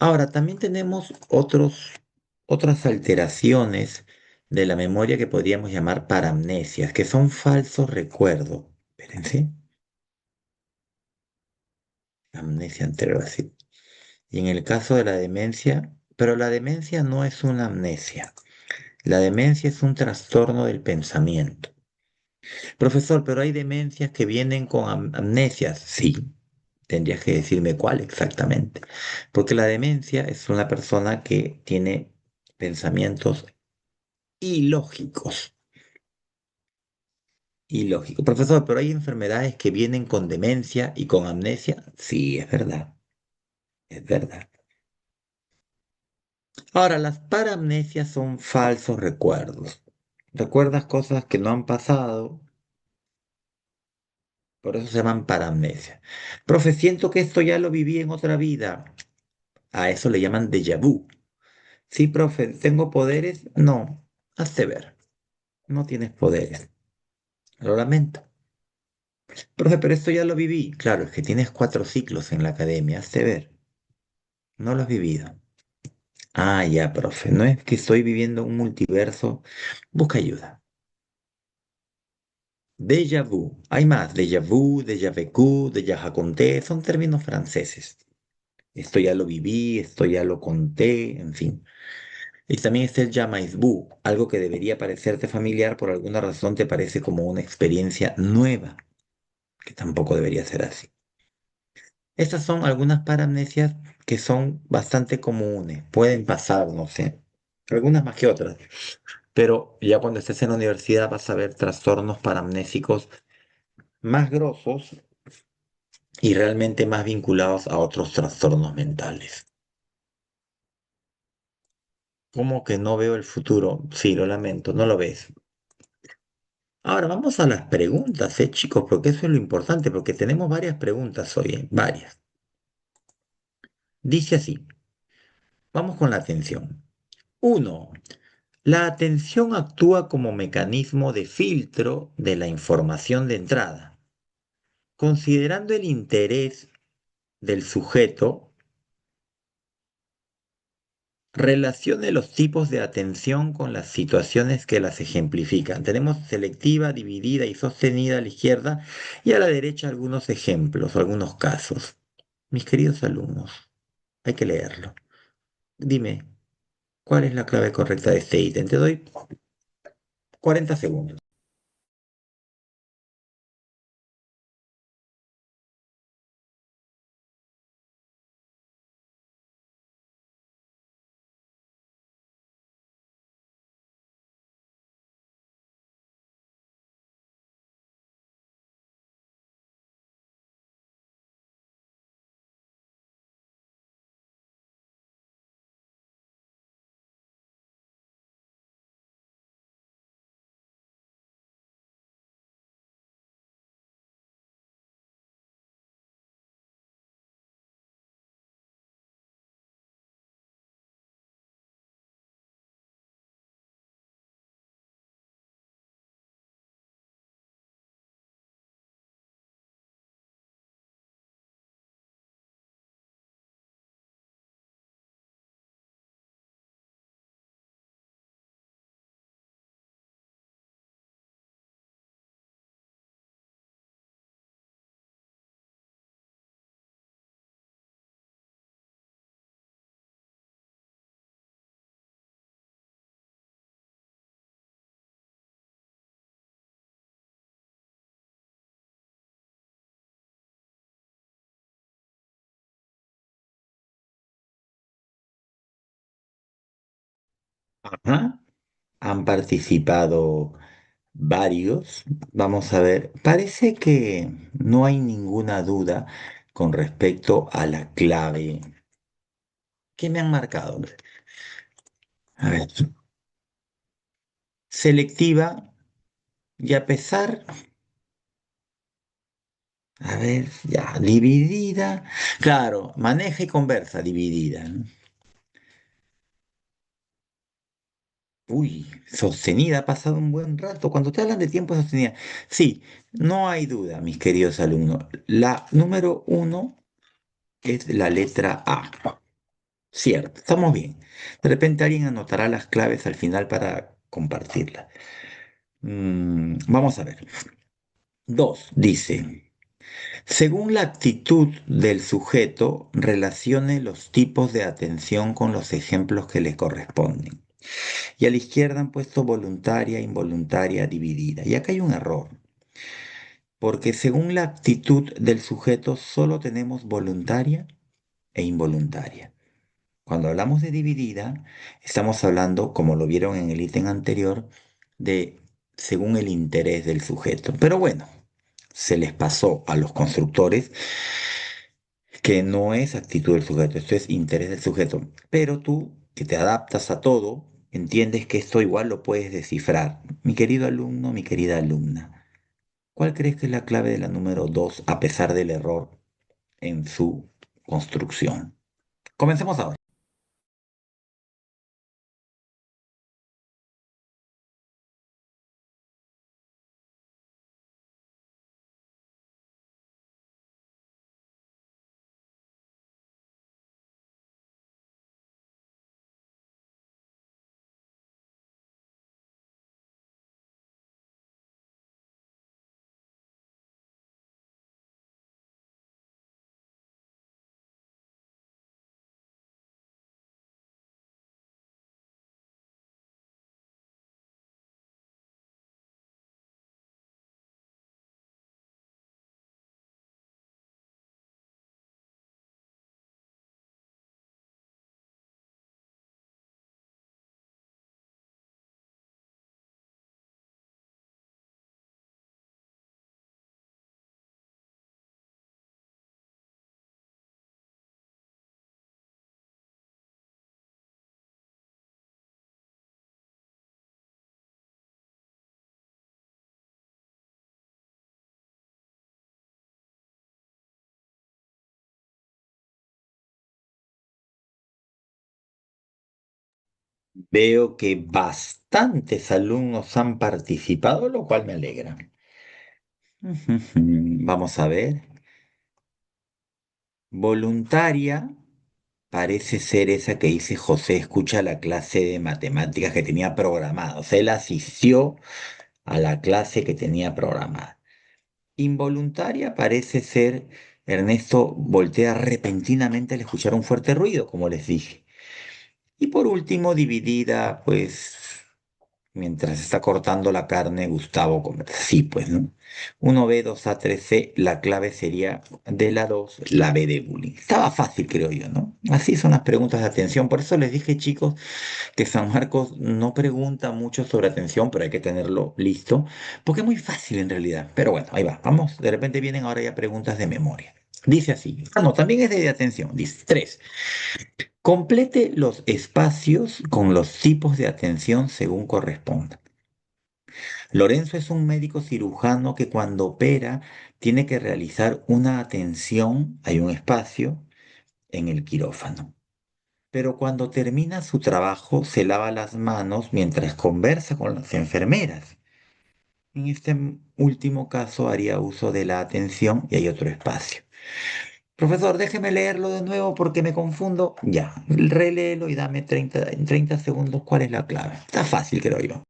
Ahora, también tenemos otras alteraciones de la memoria que podríamos llamar paramnesias, que son falsos recuerdos. Espérense, amnesia anterior, sí. Y en el caso de la demencia, pero la demencia no es una amnesia. La demencia es un trastorno del pensamiento. Profesor, pero hay demencias que vienen con amnesias. Sí, tendrías que decirme cuál exactamente. Porque la demencia es una persona que tiene pensamientos ilógicos. Ilógicos. Profesor, pero hay enfermedades que vienen con demencia y con amnesia. Sí, es verdad. Es verdad. Ahora, las paramnesias son falsos recuerdos. Recuerdas cosas que no han pasado, por eso se llaman paramnesia. Profe, siento que esto ya lo viví en otra vida. A eso le llaman déjà vu. Sí, profe, ¿tengo poderes? No. Hazte ver. No tienes poderes. Lo lamento. Profe, pero esto ya lo viví. Claro, es que tienes 4 ciclos en la academia. Hazte ver. No lo has vivido. Ah, ya, profe. No es que estoy viviendo un multiverso. Busca ayuda. Déjà vu. Hay más. Déjà vu, déjà vécu, déjà raconté. Son términos franceses. Esto ya lo viví, esto ya lo conté, en fin. Y también está el jamais vu. Algo que debería parecerte familiar, por alguna razón te parece como una experiencia nueva, que tampoco debería ser así. Estas son algunas paramnesias que son bastante comunes. Pueden pasar, no sé, algunas más que otras. Pero ya cuando estés en la universidad vas a ver trastornos paramnésicos más grosos y realmente más vinculados a otros trastornos mentales. ¿Cómo que no veo el futuro? Sí, lo lamento, no lo ves. Ahora vamos a las preguntas, chicos, porque eso es lo importante, porque tenemos varias preguntas hoy, varias. Dice así, vamos con la atención. Uno, la atención actúa como mecanismo de filtro de la información de entrada. Considerando el interés del sujeto, relacione los tipos de atención con las situaciones que las ejemplifican. Tenemos selectiva, dividida y sostenida a la izquierda y a la derecha algunos ejemplos, algunos casos. Mis queridos alumnos, hay que leerlo. Dime, ¿cuál es la clave correcta de este ítem? Te doy 40 segundos. Ajá. Han participado varios. Vamos a ver. Parece que no hay ninguna duda con respecto a la clave que me han marcado. A ver. Selectiva y a pesar, a ver, ya, dividida. Claro, maneja y conversa, dividida, ¿no? Uy, sostenida, ha pasado un buen rato. Cuando te hablan de tiempo sostenida, sí, no hay duda, mis queridos alumnos. La número uno es la letra A. Cierto, estamos bien. De repente alguien anotará las claves al final para compartirlas. Vamos a ver. Dos, dice, según la actitud del sujeto, relacione los tipos de atención con los ejemplos que le corresponden. Y a la izquierda han puesto voluntaria, involuntaria, dividida. Y acá hay un error, porque según la actitud del sujeto solo tenemos voluntaria e involuntaria. Cuando hablamos de dividida, estamos hablando, como lo vieron en el ítem anterior, de según el interés del sujeto. Pero bueno, se les pasó a los constructores que no es actitud del sujeto, esto es interés del sujeto. Pero tú, que te adaptas a todo, entiendes que esto igual lo puedes descifrar. Mi querido alumno, mi querida alumna, ¿cuál crees que es la clave de la número 2 a pesar del error en su construcción? Comencemos ahora. Veo que bastantes alumnos han participado, lo cual me alegra. Vamos a ver. Voluntaria parece ser esa que dice José, escucha la clase de matemáticas que tenía programada. O sea, él asistió a la clase que tenía programada. Involuntaria parece ser Ernesto voltea repentinamente al escuchar un fuerte ruido, como les dije. Y por último, dividida, pues mientras está cortando la carne, Gustavo conversa. Sí, pues, ¿no? Uno b 2a 3c, la clave sería de la 2 la B de bullying. Estaba fácil, creo yo, ¿no? Así son las preguntas de atención. Por eso les dije, chicos, que San Marcos no pregunta mucho sobre atención, pero hay que tenerlo listo, porque es muy fácil en realidad. Pero bueno, ahí va, vamos. De repente vienen ahora ya preguntas de memoria. Dice así. Ah, no, también es de atención. Dice 3. Complete los espacios con los tipos de atención según corresponda. Lorenzo es un médico cirujano que cuando opera tiene que realizar una atención, hay un espacio, en el quirófano. Pero cuando termina su trabajo se lava las manos mientras conversa con las enfermeras. En este último caso haría uso de la atención y hay otro espacio. Profesor, déjeme leerlo de nuevo porque me confundo. Ya, reléelo y dame en 30 segundos cuál es la clave. Está fácil, creo yo.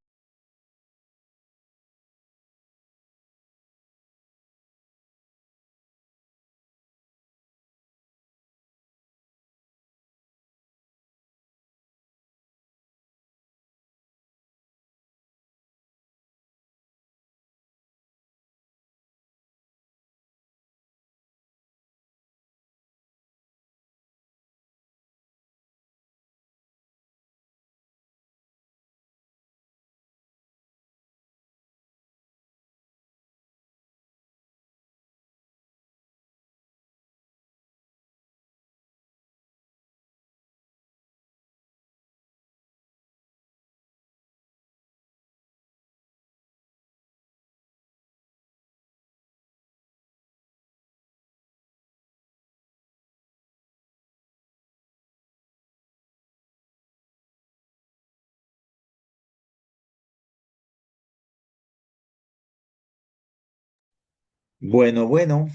Bueno, bueno,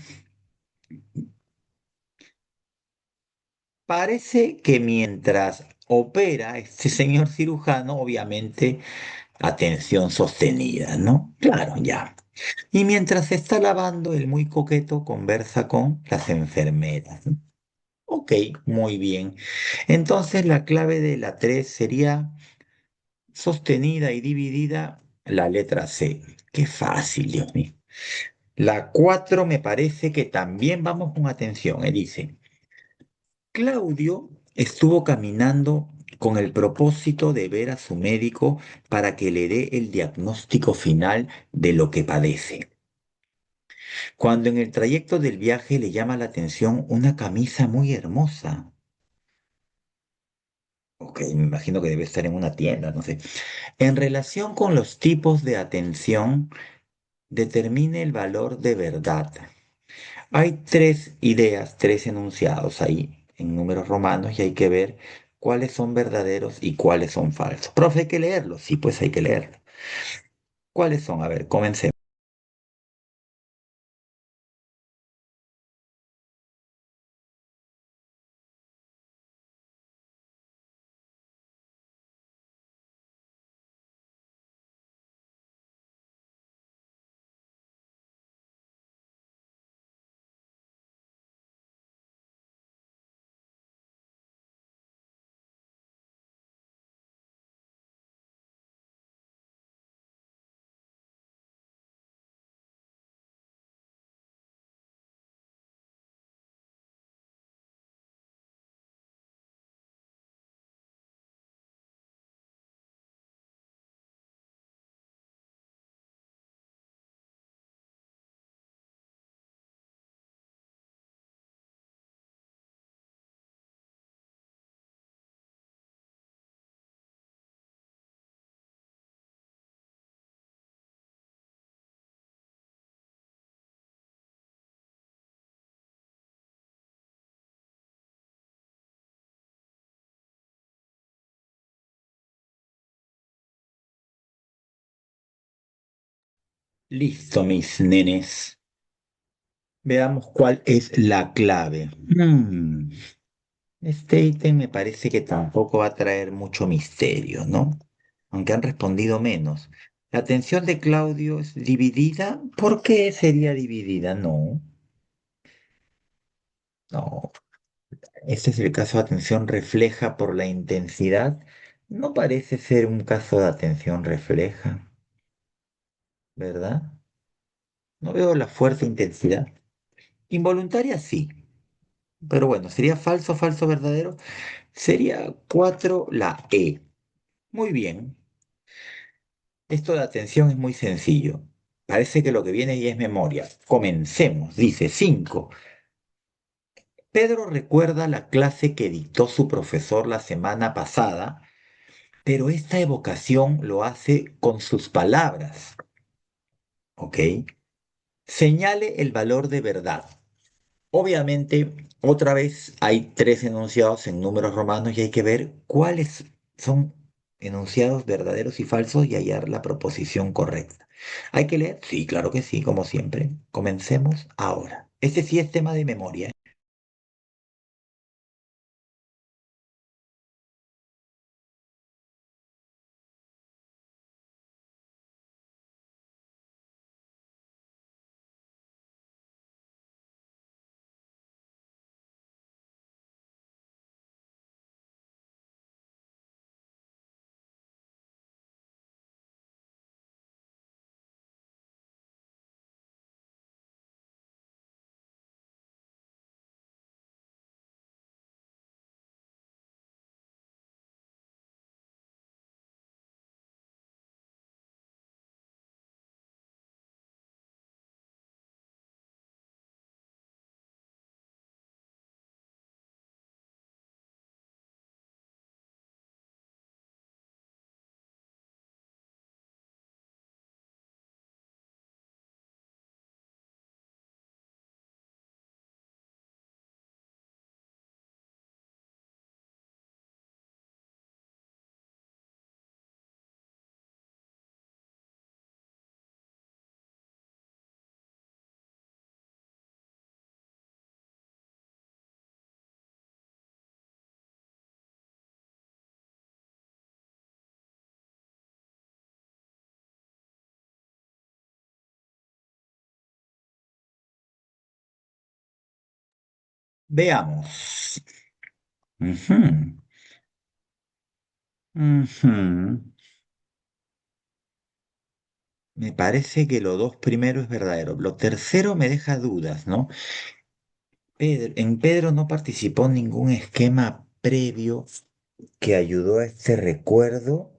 parece que mientras opera este señor cirujano, obviamente, atención sostenida, ¿no? Claro, ya. Y mientras se está lavando, el muy coqueto conversa con las enfermeras, ¿no? Ok, muy bien. Entonces la clave de la 3 sería sostenida y dividida la letra C. Qué fácil, Dios mío. La 4 me parece que también vamos con atención. Dice, Claudio estuvo caminando con el propósito de ver a su médico para que le dé el diagnóstico final de lo que padece. Cuando en el trayecto del viaje le llama la atención una camisa muy hermosa. Ok, me imagino que debe estar en una tienda, no sé. En relación con los tipos de atención, determine el valor de verdad. Hay tres ideas, tres enunciados ahí en números romanos y hay que ver cuáles son verdaderos y cuáles son falsos. Profe, hay que leerlos. Sí, pues hay que leerlos. ¿Cuáles son? A ver, comencemos. Listo, mis nenes. Veamos cuál es la clave. Este ítem me parece que tampoco va a traer mucho misterio, ¿no? Aunque han respondido menos. La atención de Claudio es dividida. ¿Por qué sería dividida? No, no. Este es el caso de atención refleja por la intensidad. No parece ser un caso de atención refleja, ¿verdad? No veo la fuerte intensidad. Involuntaria sí, pero bueno, sería falso, falso, verdadero. Sería 4 la E. Muy bien. Esto de atención es muy sencillo. Parece que lo que viene ya es memoria. Comencemos. Dice 5. Pedro recuerda la clase que dictó su profesor la semana pasada, pero esta evocación lo hace con sus palabras. ¿Ok? Señale el valor de verdad. Obviamente, otra vez hay tres enunciados en números romanos y hay que ver cuáles son enunciados verdaderos y falsos y hallar la proposición correcta. ¿Hay que leer? Sí, claro que sí, como siempre. Comencemos ahora. Este sí es tema de memoria. Veamos. Ujú, ujú. Me parece que lo dos primero es verdadero. Lo tercero me deja dudas, ¿no? En Pedro no participó ningún esquema previo que ayudó a este recuerdo.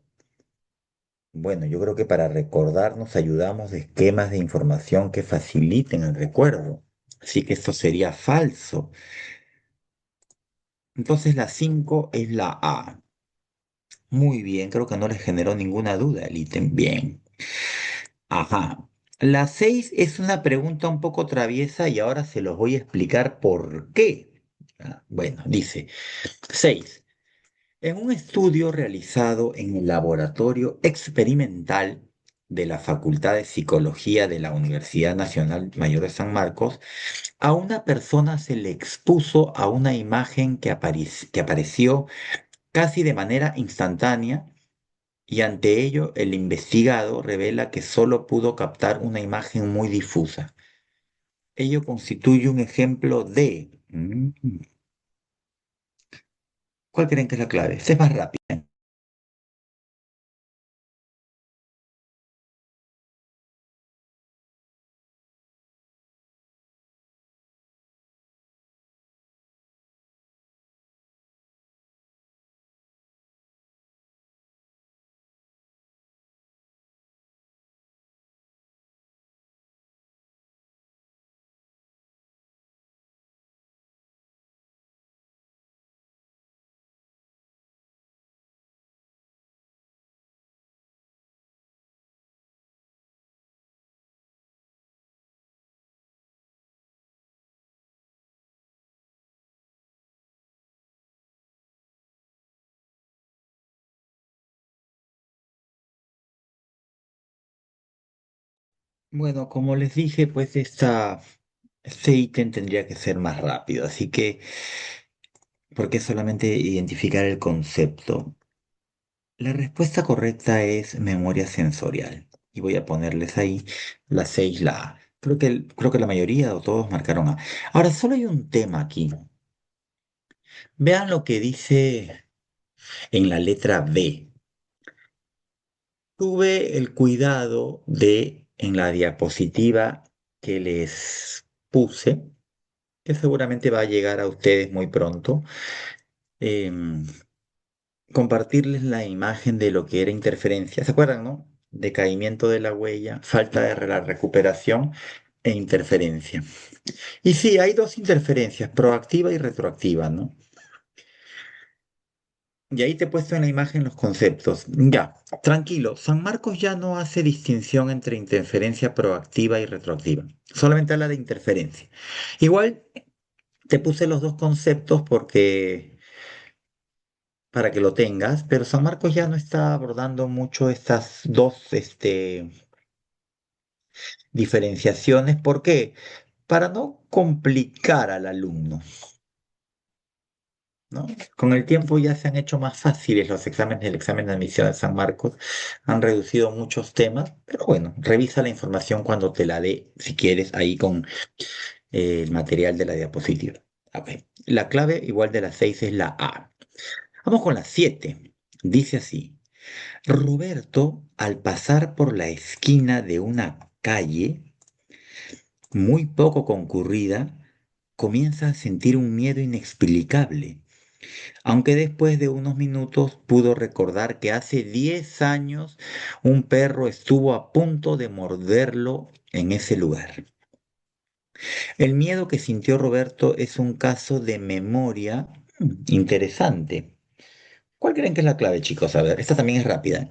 Bueno, yo creo que para recordar nos ayudamos de esquemas de información que faciliten el recuerdo. Así que esto sería falso. Entonces la 5 es la A. Muy bien, creo que no les generó ninguna duda el ítem. Bien. Ajá. La 6 es una pregunta un poco traviesa y ahora se los voy a explicar por qué. Bueno, dice 6. En un estudio realizado en el laboratorio experimental de la Facultad de Psicología de la Universidad Nacional Mayor de San Marcos, a una persona se le expuso a una imagen que apareció casi de manera instantánea y ante ello el investigado revela que solo pudo captar una imagen muy difusa. Ello constituye un ejemplo de... ¿Cuál creen que es la clave? Esta es más rápida. Bueno, como les dije, pues este ítem tendría que ser más rápido, así que, porque es solamente identificar el concepto. La respuesta correcta es memoria sensorial. Y voy a ponerles ahí la 6, la A. Creo que la mayoría o todos marcaron A. Ahora, solo hay un tema aquí. Vean lo que dice en la letra B. Tuve el cuidado de, en la diapositiva que les puse, que seguramente va a llegar a ustedes muy pronto, em, compartirles la imagen de lo que era interferencia. ¿Se acuerdan, no? Decaimiento de la huella, falta de la recuperación e interferencia. Y sí, hay dos interferencias, proactiva y retroactiva, ¿no? Y ahí te he puesto en la imagen los conceptos. Ya, tranquilo, San Marcos ya no hace distinción entre interferencia proactiva y retroactiva, solamente habla de interferencia. Igual te puse los dos conceptos porque para que lo tengas, pero San Marcos ya no está abordando mucho estas dos diferenciaciones. ¿Por qué? Para no complicar al alumno, ¿no? Con el tiempo ya se han hecho más fáciles los exámenes, el examen de admisión de San Marcos, han reducido muchos temas, pero bueno, revisa la información cuando te la dé, si quieres, ahí con el material de la diapositiva. Ok. La clave igual de las 6 es la A. Vamos con la 7. Dice así. Roberto, al pasar por la esquina de una calle muy poco concurrida, comienza a sentir un miedo inexplicable, aunque después de unos minutos pudo recordar que hace 10 años un perro estuvo a punto de morderlo en ese lugar. El miedo que sintió Roberto es un caso de memoria interesante. ¿Cuál creen que es la clave, chicos? A ver, esta también es rápida.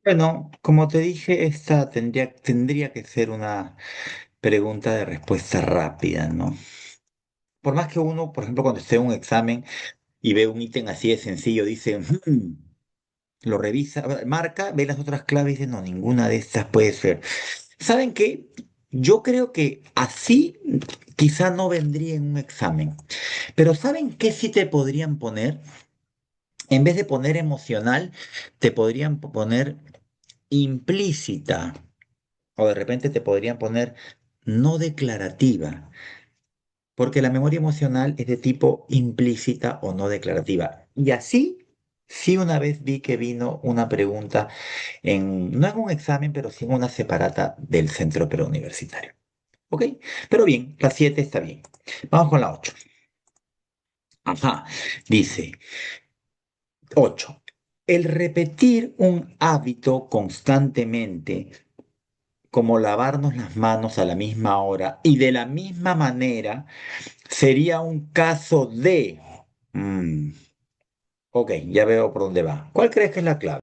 Bueno, como te dije, esta tendría que ser una pregunta de respuesta rápida, ¿no? Por más que uno, por ejemplo, cuando esté en un examen y ve un ítem así de sencillo, dice, lo revisa, marca, ve las otras claves y dice, no, ninguna de estas puede ser. ¿Saben qué? Yo creo que así quizá no vendría en un examen, pero ¿saben qué sí te podrían poner? En vez de poner emocional, te podrían poner implícita o de repente te podrían poner no declarativa, porque la memoria emocional es de tipo implícita o no declarativa. Y así, sí una vez vi que vino una pregunta no en un examen, pero sí en una separata del centro preuniversitario. ¿Ok? Pero bien, la 7 está bien. Vamos con la 8. Ajá, dice 8. El repetir un hábito constantemente, como lavarnos las manos a la misma hora y de la misma manera, sería un caso de... Mm, ok, ya veo por dónde va. ¿Cuál crees que es la clave?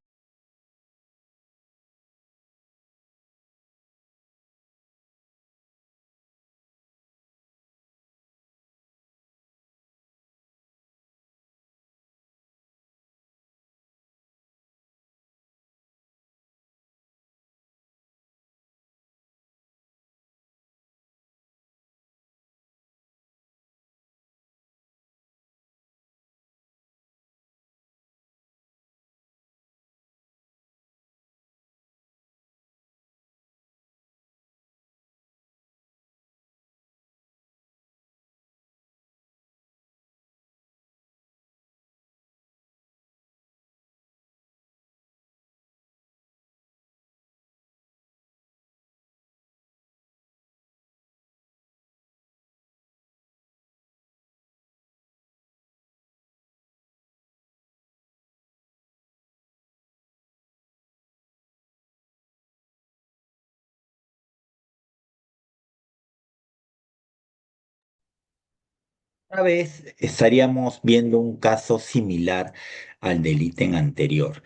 Una vez estaríamos viendo un caso similar al del ítem anterior.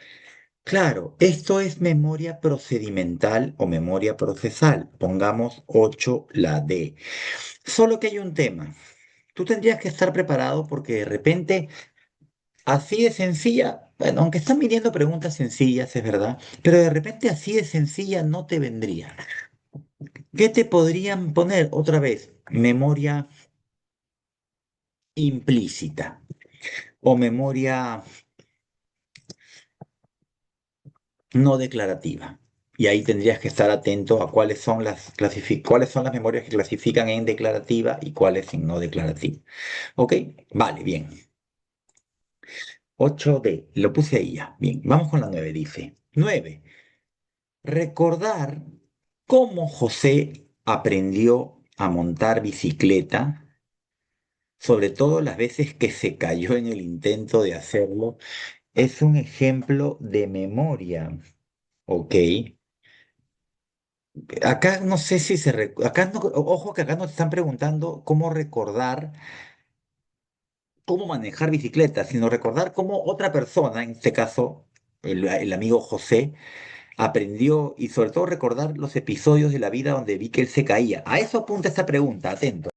Claro, esto es memoria procedimental o memoria procesal. Pongamos 8 la D. Solo que hay un tema. Tú tendrías que estar preparado porque de repente, así de sencilla, bueno, aunque están viniendo preguntas sencillas, es verdad, pero de repente así de sencilla no te vendría. ¿Qué te podrían poner otra vez? Memoria implícita o memoria no declarativa. Y ahí tendrías que estar atento a cuáles son las memorias que clasifican en declarativa y cuáles en no declarativa. ¿Ok? Vale, bien. 8D, lo puse ahí ya. Bien, vamos con la 9, dice. 9. Recordar cómo José aprendió a montar bicicleta, sobre todo las veces que se cayó en el intento de hacerlo, es un ejemplo de memoria. ¿Ok? Acá no sé si acá ojo que acá nos están preguntando cómo recordar, cómo manejar bicicleta, sino recordar cómo otra persona, en este caso el amigo José, aprendió y sobre todo recordar los episodios de la vida donde vi que él se caía. A eso apunta esta pregunta, atento.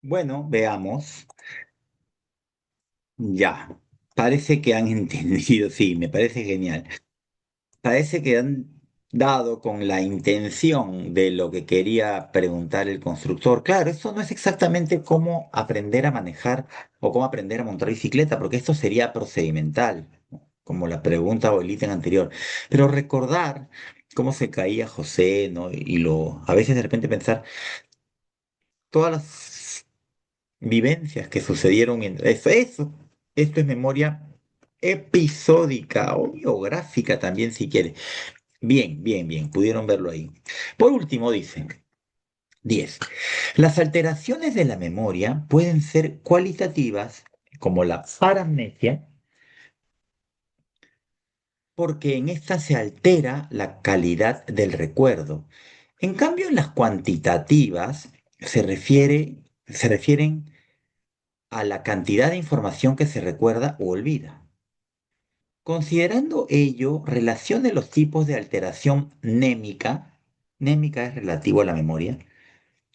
Bueno, veamos. Ya, parece que han entendido, sí, me parece genial. Parece que han dado con la intención de lo que quería preguntar el constructor. Claro, esto no es exactamente cómo aprender a manejar o cómo aprender a montar bicicleta, porque esto sería procedimental, ¿no? Como la pregunta o el ítem anterior. Pero recordar cómo se caía José, ¿no? A veces de repente pensar todas las vivencias que sucedieron mientras esto es memoria episódica o biográfica también si quiere. Bien, bien, bien, pudieron verlo ahí. Por último, dicen 10. Las alteraciones de la memoria pueden ser cualitativas, como la paramnesia, porque en esta se altera la calidad del recuerdo. En cambio, en las cuantitativas se refieren a la cantidad de información que se recuerda o olvida. Considerando ello, relacione los tipos de alteración némica es relativo a la memoria,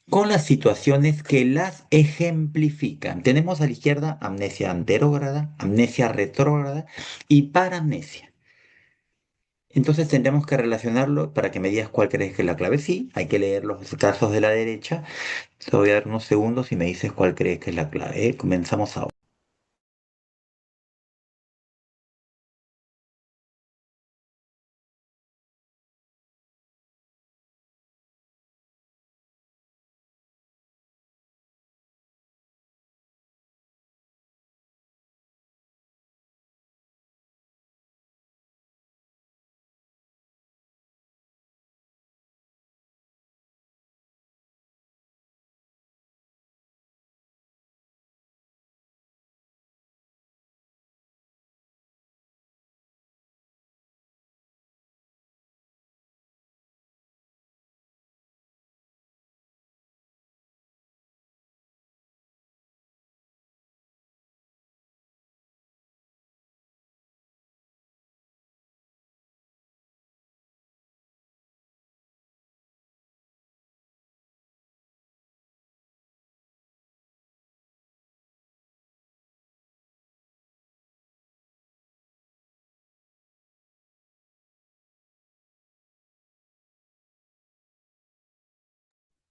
con las situaciones que las ejemplifican. Tenemos a la izquierda amnesia anterógrada, amnesia retrógrada y paramnesia. Entonces tendremos que relacionarlo para que me digas cuál crees que es la clave. Sí, hay que leer los casos de la derecha. Te voy a dar unos segundos y me dices cuál crees que es la clave. Comenzamos ahora.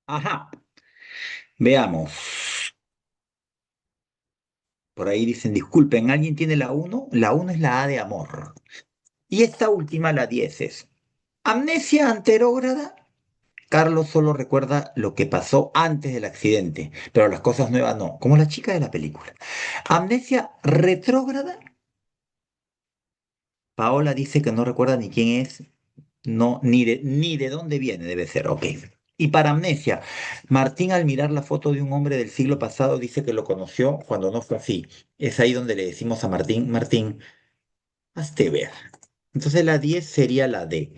Ajá, veamos. Por ahí dicen, disculpen, ¿alguien tiene la uno? La uno es la A de amor. Y esta última, la 10 es amnesia anterógrada. Carlos solo recuerda lo que pasó antes del accidente, pero las cosas nuevas no, como la chica de la película. Amnesia retrógrada. Paola dice que no recuerda ni quién es, no, ni de dónde viene, debe ser, ok. Y para amnesia, Martín al mirar la foto de un hombre del siglo pasado dice que lo conoció cuando no fue así. Es ahí donde le decimos a Martín, Martín, hazte ver. Entonces la 10 sería la D.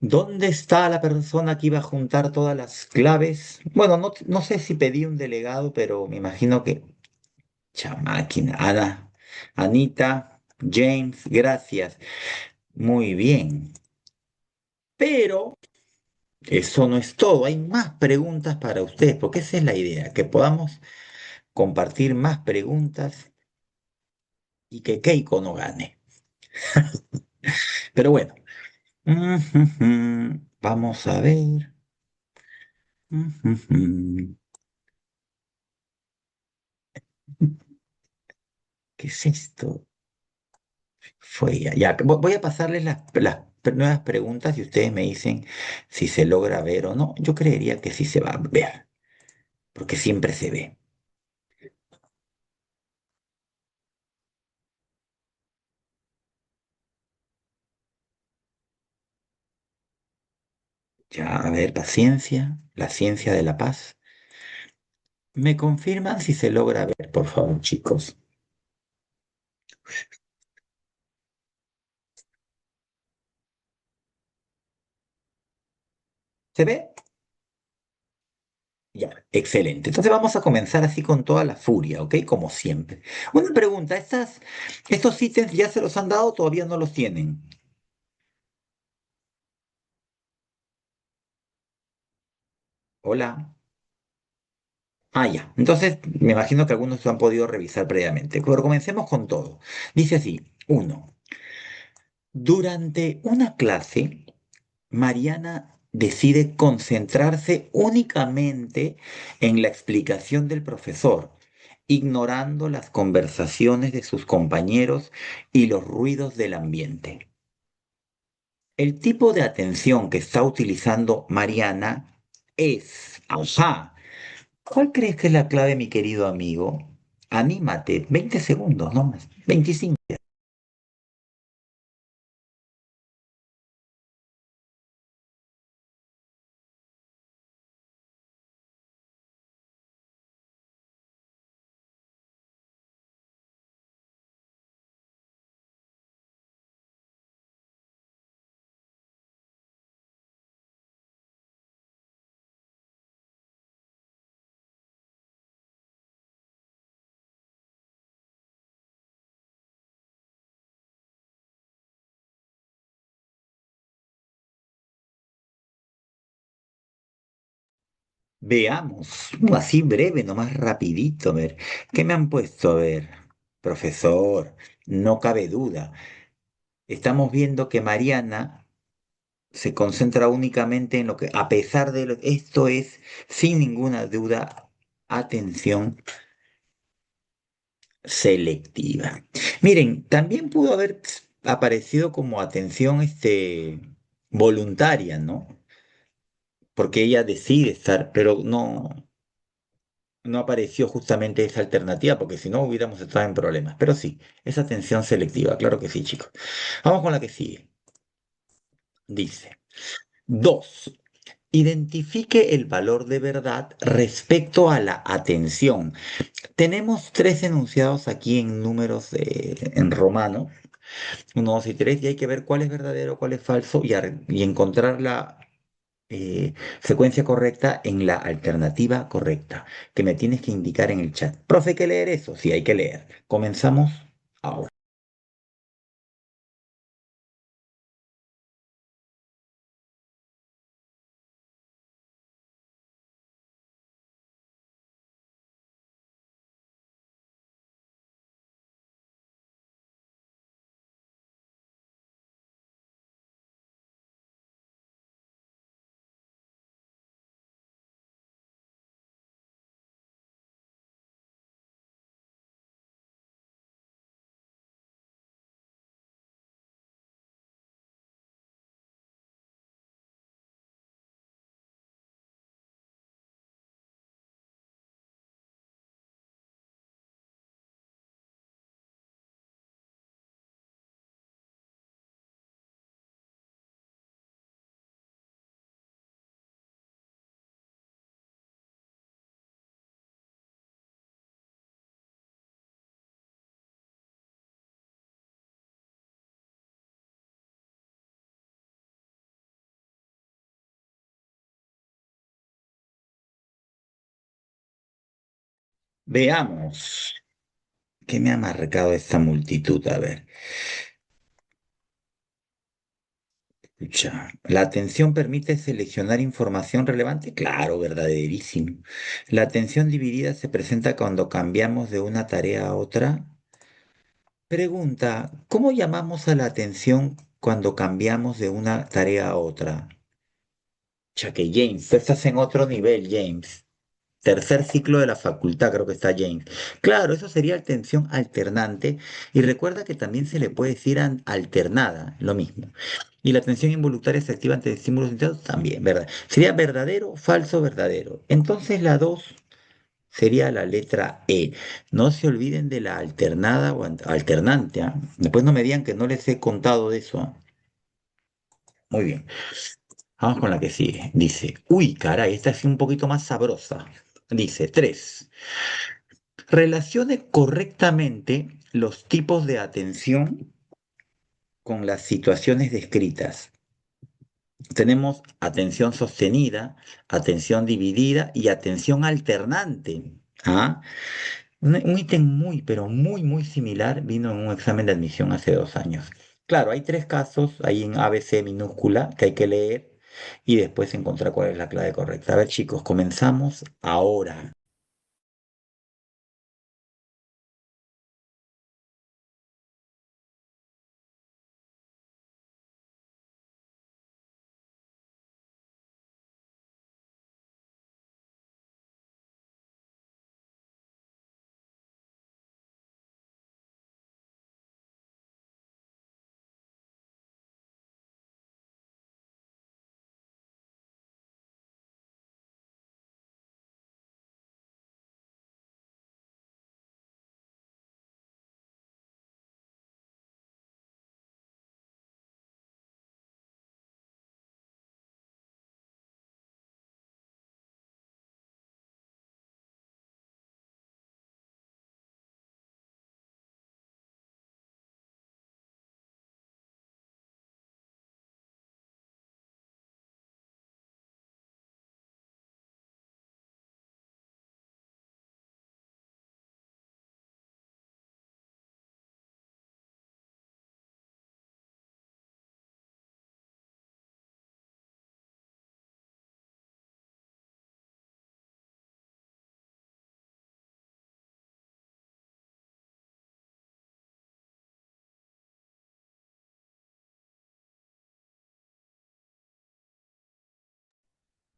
¿Dónde está la persona que iba a juntar todas las claves? Bueno, no sé si pedí un delegado, pero me imagino que... Chamáquina, Ana, Anita, James, gracias. Muy bien. Pero eso no es todo. Hay más preguntas para ustedes, porque esa es la idea, que podamos compartir más preguntas y que Keiko no gane. Pero bueno, vamos a ver. ¿Qué es esto? Fue ya. Ya, voy a pasarles las nuevas preguntas y ustedes me dicen si se logra ver o no. Yo creería que sí se va a ver, porque siempre se ve. Ya, a ver, paciencia, la ciencia de la paz. ¿Me confirman si se logra ver, por favor, chicos? ¿Se ve? Ya, excelente. Entonces vamos a comenzar así con toda la furia, ¿ok? Como siempre. Una pregunta, ¿estos ítems ya se los han dado o todavía no los tienen? Hola. Ah, ya. Entonces, me imagino que algunos lo han podido revisar previamente. Pero comencemos con todo. Dice así, uno. Durante una clase, Mariana decide concentrarse únicamente en la explicación del profesor, ignorando las conversaciones de sus compañeros y los ruidos del ambiente. El tipo de atención que está utilizando Mariana es, ajá, ¿cuál crees que es la clave, mi querido amigo? Anímate, 20 segundos, no más, 25. Veamos, así breve, nomás rapidito, a ver, ¿qué me han puesto? A ver, profesor, no cabe duda. Estamos viendo que Mariana se concentra únicamente en lo que, a pesar de esto es, sin ninguna duda, atención selectiva. Miren, también pudo haber aparecido como atención voluntaria, ¿no? Porque ella decide estar, pero no apareció justamente esa alternativa, porque si no hubiéramos estado en problemas. Pero sí, es atención selectiva, claro que sí, chicos. Vamos con la que sigue. Dice, 2. Identifique el valor de verdad respecto a la atención. Tenemos tres enunciados aquí en números en romano, 1, 2 y 3, y hay que ver cuál es verdadero, cuál es falso y encontrar la secuencia correcta en la alternativa correcta, que me tienes que indicar en el chat. Profe, ¿hay que leer eso? Sí, hay que leer. Comenzamos ahora. Veamos. ¿Qué me ha marcado esta multitud? A ver. Escucha, ¿la atención permite seleccionar información relevante? Claro, verdaderísimo. ¿La atención dividida se presenta cuando cambiamos de una tarea a otra? Pregunta, ¿cómo llamamos a la atención cuando cambiamos de una tarea a otra? Ya que James, tú estás en otro nivel, James. Tercer ciclo de la facultad, creo que está James. Claro, eso sería atención alternante. Y recuerda que también se le puede decir alternada, lo mismo. Y la atención involuntaria se activa ante estímulos internos también, ¿verdad? Sería verdadero, falso, verdadero. Entonces la 2 sería la letra E. No se olviden de la alternada o alternante, ¿ah? Después no me digan que no les he contado de eso, ¿ah? Muy bien. Vamos con la que sigue. Dice, uy, caray, esta es un poquito más sabrosa. Dice, 3. Relacione correctamente los tipos de atención con las situaciones descritas. Tenemos atención sostenida, atención dividida y atención alternante. ¿Ah? Un ítem muy, pero muy, muy similar vino en un examen de admisión hace 2 años. Claro, hay tres casos ahí en ABC minúscula que hay que leer y después encontrar cuál es la clave correcta. A ver, chicos, comenzamos ahora.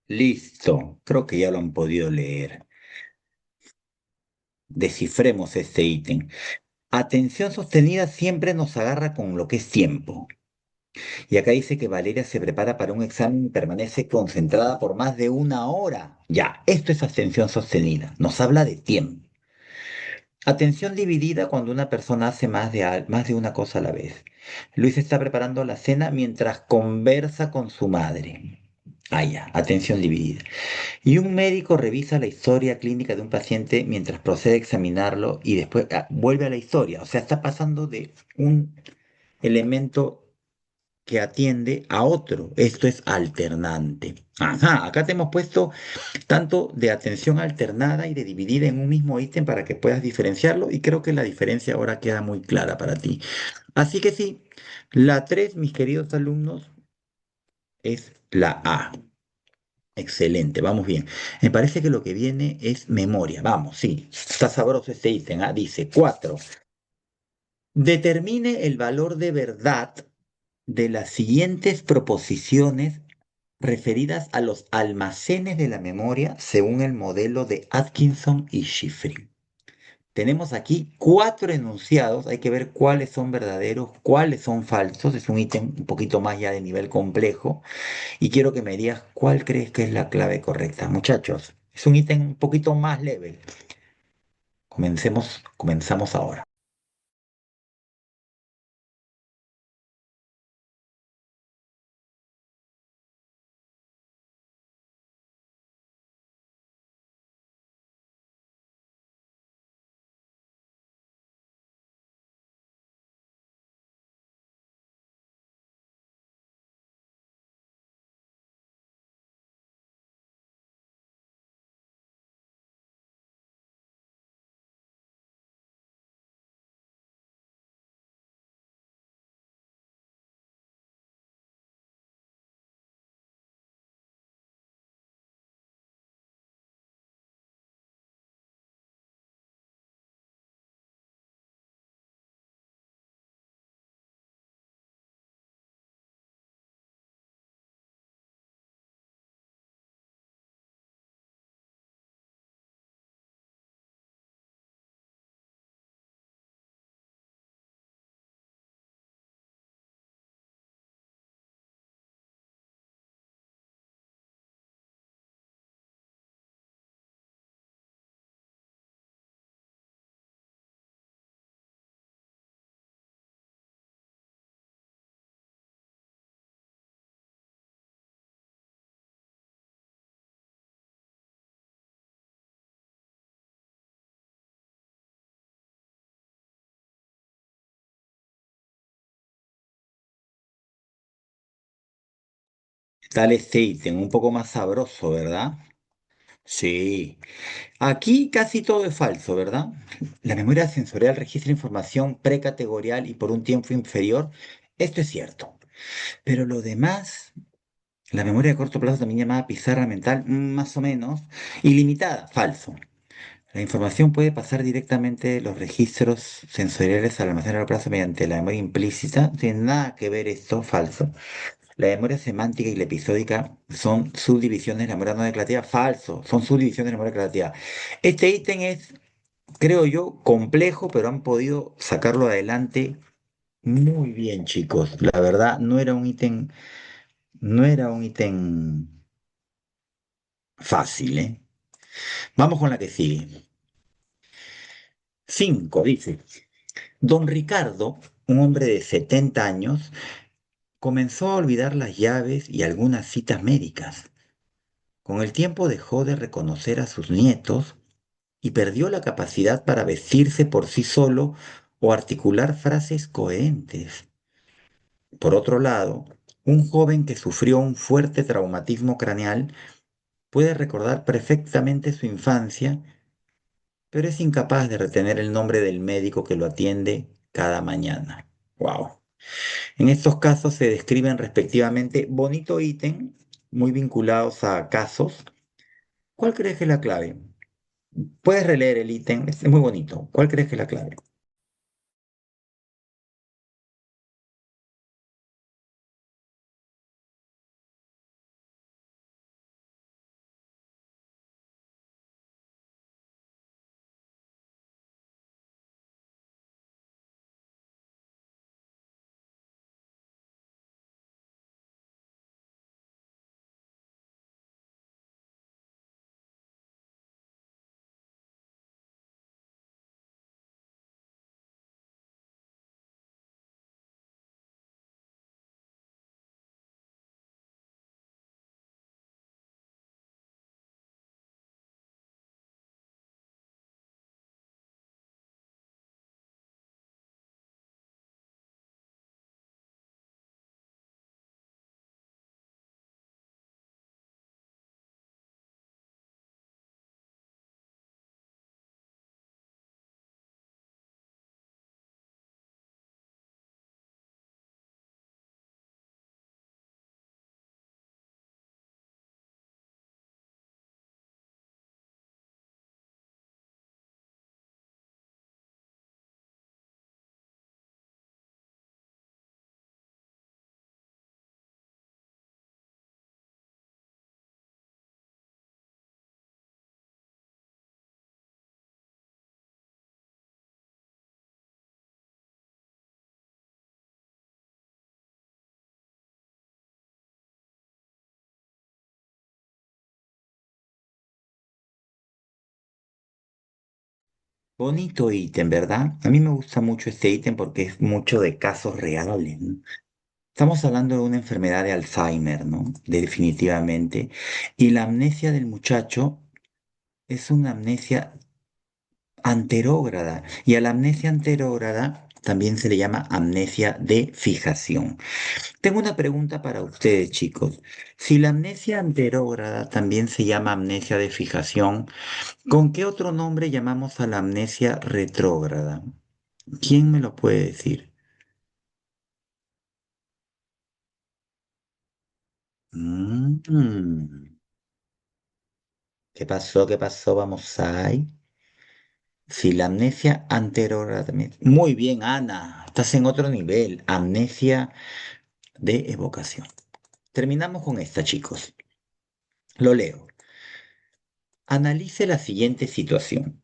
Listo. Creo que ya lo han podido leer. Descifremos este ítem. Atención sostenida siempre nos agarra con lo que es tiempo. Y acá dice que Valeria se prepara para un examen y permanece concentrada por más de 1 hora. Ya, esto es atención sostenida. Nos habla de tiempo. Atención dividida cuando una persona hace más de una cosa a la vez. Luis está preparando la cena mientras conversa con su madre. Ah, ya, atención dividida. Y un médico revisa la historia clínica de un paciente mientras procede a examinarlo y después vuelve a la historia. O sea, está pasando de un elemento que atiende a otro. Esto es alternante. Ajá, acá te hemos puesto tanto de atención alternada y de dividida en un mismo ítem para que puedas diferenciarlo y creo que la diferencia ahora queda muy clara para ti. Así que sí, la 3, mis queridos alumnos, es la A. Excelente, vamos bien. Me parece que lo que viene es memoria. Vamos, sí, está sabroso este ítem. Dice 4. Determine el valor de verdad de las siguientes proposiciones referidas a los almacenes de la memoria según el modelo de Atkinson y Shiffrin. Tenemos aquí 4 enunciados, hay que ver cuáles son verdaderos, cuáles son falsos, es un ítem un poquito más ya de nivel complejo y quiero que me digas cuál crees que es la clave correcta. Muchachos, es un ítem un poquito más level. Comenzamos ahora. Tal este ítem, un poco más sabroso, ¿verdad? Sí. Aquí casi todo es falso, ¿verdad? La memoria sensorial registra información precategorial y por un tiempo inferior. Esto es cierto. Pero lo demás, la memoria de corto plazo, también llamada pizarra mental, más o menos, ilimitada, falso. La información puede pasar directamente de los registros sensoriales al almacén a largo plazo mediante la memoria implícita. No tiene nada que ver esto, falso. La memoria semántica y la episódica son subdivisiones de la memoria no declarativa. Falso, son subdivisiones de la memoria declarativa. Este ítem es, creo yo, complejo, pero han podido sacarlo adelante muy bien, chicos. La verdad, no era un ítem fácil, ¿eh? Vamos con la que sigue. 5 dice. Don Ricardo, un hombre de 70 años, comenzó a olvidar las llaves y algunas citas médicas. Con el tiempo dejó de reconocer a sus nietos y perdió la capacidad para vestirse por sí solo o articular frases coherentes. Por otro lado, un joven que sufrió un fuerte traumatismo craneal puede recordar perfectamente su infancia, pero es incapaz de retener el nombre del médico que lo atiende cada mañana. ¡Wow! En estos casos se describen respectivamente bonito ítem, muy vinculados a casos. ¿Cuál crees que es la clave? Puedes releer el ítem, es muy bonito. ¿Cuál crees que es la clave? Bonito ítem, ¿verdad? A mí me gusta mucho este ítem porque es mucho de casos reales, ¿no? Estamos hablando de una enfermedad de Alzheimer, ¿no? Definitivamente. Y la amnesia del muchacho es una amnesia anterógrada. Y a la amnesia anterógrada también se le llama amnesia de fijación. Tengo una pregunta para ustedes, chicos. Si la amnesia anterógrada también se llama amnesia de fijación, ¿con qué otro nombre llamamos a la amnesia retrógrada? ¿Quién me lo puede decir? Mm, ¿Qué pasó? ¿Qué pasó? Vamos ahí. Si la amnesia anterógrada también. Muy bien, Ana. Estás en otro nivel. Amnesia de evocación. Terminamos con esta, chicos. Lo leo. Analice la siguiente situación.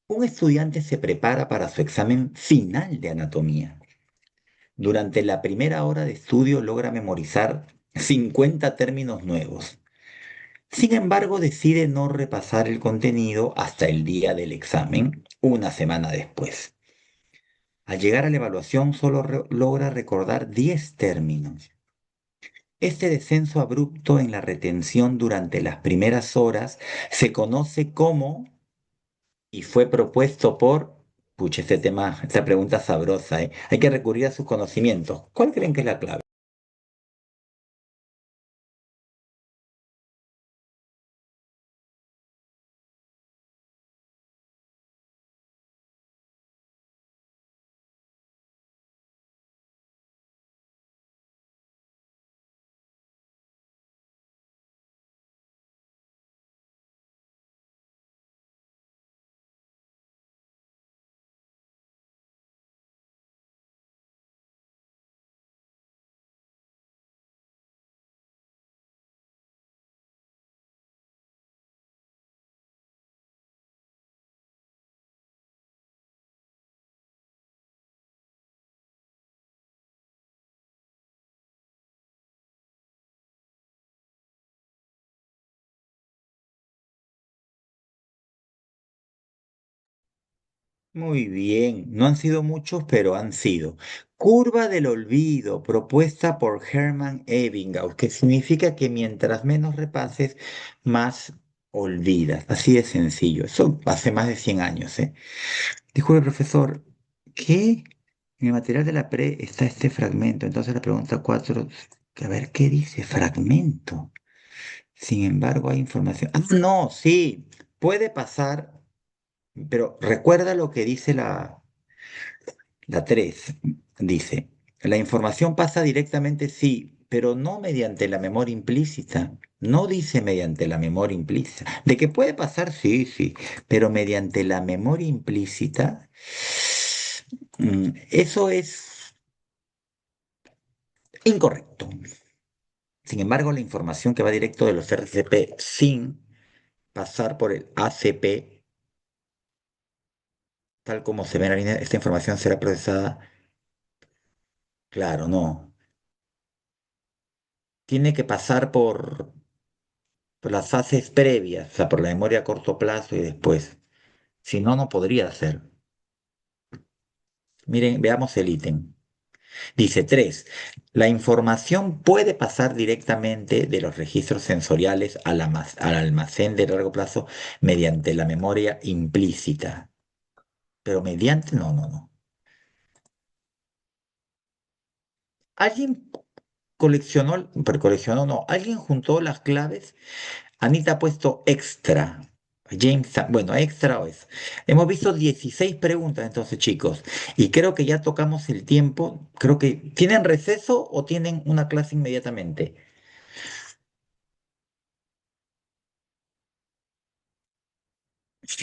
Un estudiante se prepara para su examen final de anatomía. Durante la primera hora de estudio logra memorizar 50 términos nuevos. Sin embargo, decide no repasar el contenido hasta el día del examen, una semana después. Al llegar a la evaluación, solo logra recordar 10 términos. Este descenso abrupto en la retención durante las primeras horas se conoce como y fue propuesto por... Pucha, este tema, esta pregunta sabrosa, ¿eh? Hay que recurrir a sus conocimientos. ¿Cuál creen que es la clave? Muy bien, no han sido muchos, pero han sido. Curva del olvido, propuesta por Hermann Ebbinghaus, que significa que mientras menos repases, más olvidas. Así de sencillo. Eso hace más de 100 años, ¿eh? Disculpe, profesor, ¿qué? En el material de la pre está este fragmento. Entonces la pregunta 4, a ver, ¿qué dice fragmento? Sin embargo, hay información. Ah, no, sí, puede pasar, pero recuerda lo que dice la 3. Dice, la información pasa directamente, sí, pero no mediante la memoria implícita. No dice mediante la memoria implícita. De que puede pasar, sí, sí, pero mediante la memoria implícita, eso es incorrecto. Sin embargo, la información que va directo de los RCP sin pasar por el ACP, tal como se ve en la línea, esta información será procesada. Claro, no. Tiene que pasar por las fases previas, o sea, por la memoria a corto plazo y después. Si no, no podría ser. Miren, veamos el ítem. Dice 3. La información puede pasar directamente de los registros sensoriales al almacén de largo plazo mediante la memoria implícita. Pero mediante, no, no, no. ¿Alguien coleccionó, no, alguien juntó las claves? Anita ha puesto extra. James, bueno, extra o eso. Hemos visto 16 preguntas entonces, chicos, y creo que ya tocamos el tiempo. Creo que ¿tienen receso o tienen una clase inmediatamente?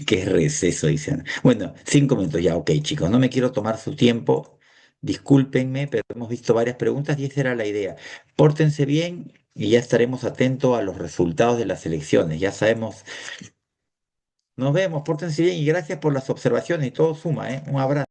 ¿Qué receso? Dicen. Bueno, 5 minutos ya, ok, chicos, no me quiero tomar su tiempo. Discúlpenme, pero hemos visto varias preguntas y esa era la idea. Pórtense bien y ya estaremos atentos a los resultados de las elecciones. Ya sabemos. Nos vemos, pórtense bien y gracias por las observaciones y todo suma, ¿eh? Un abrazo.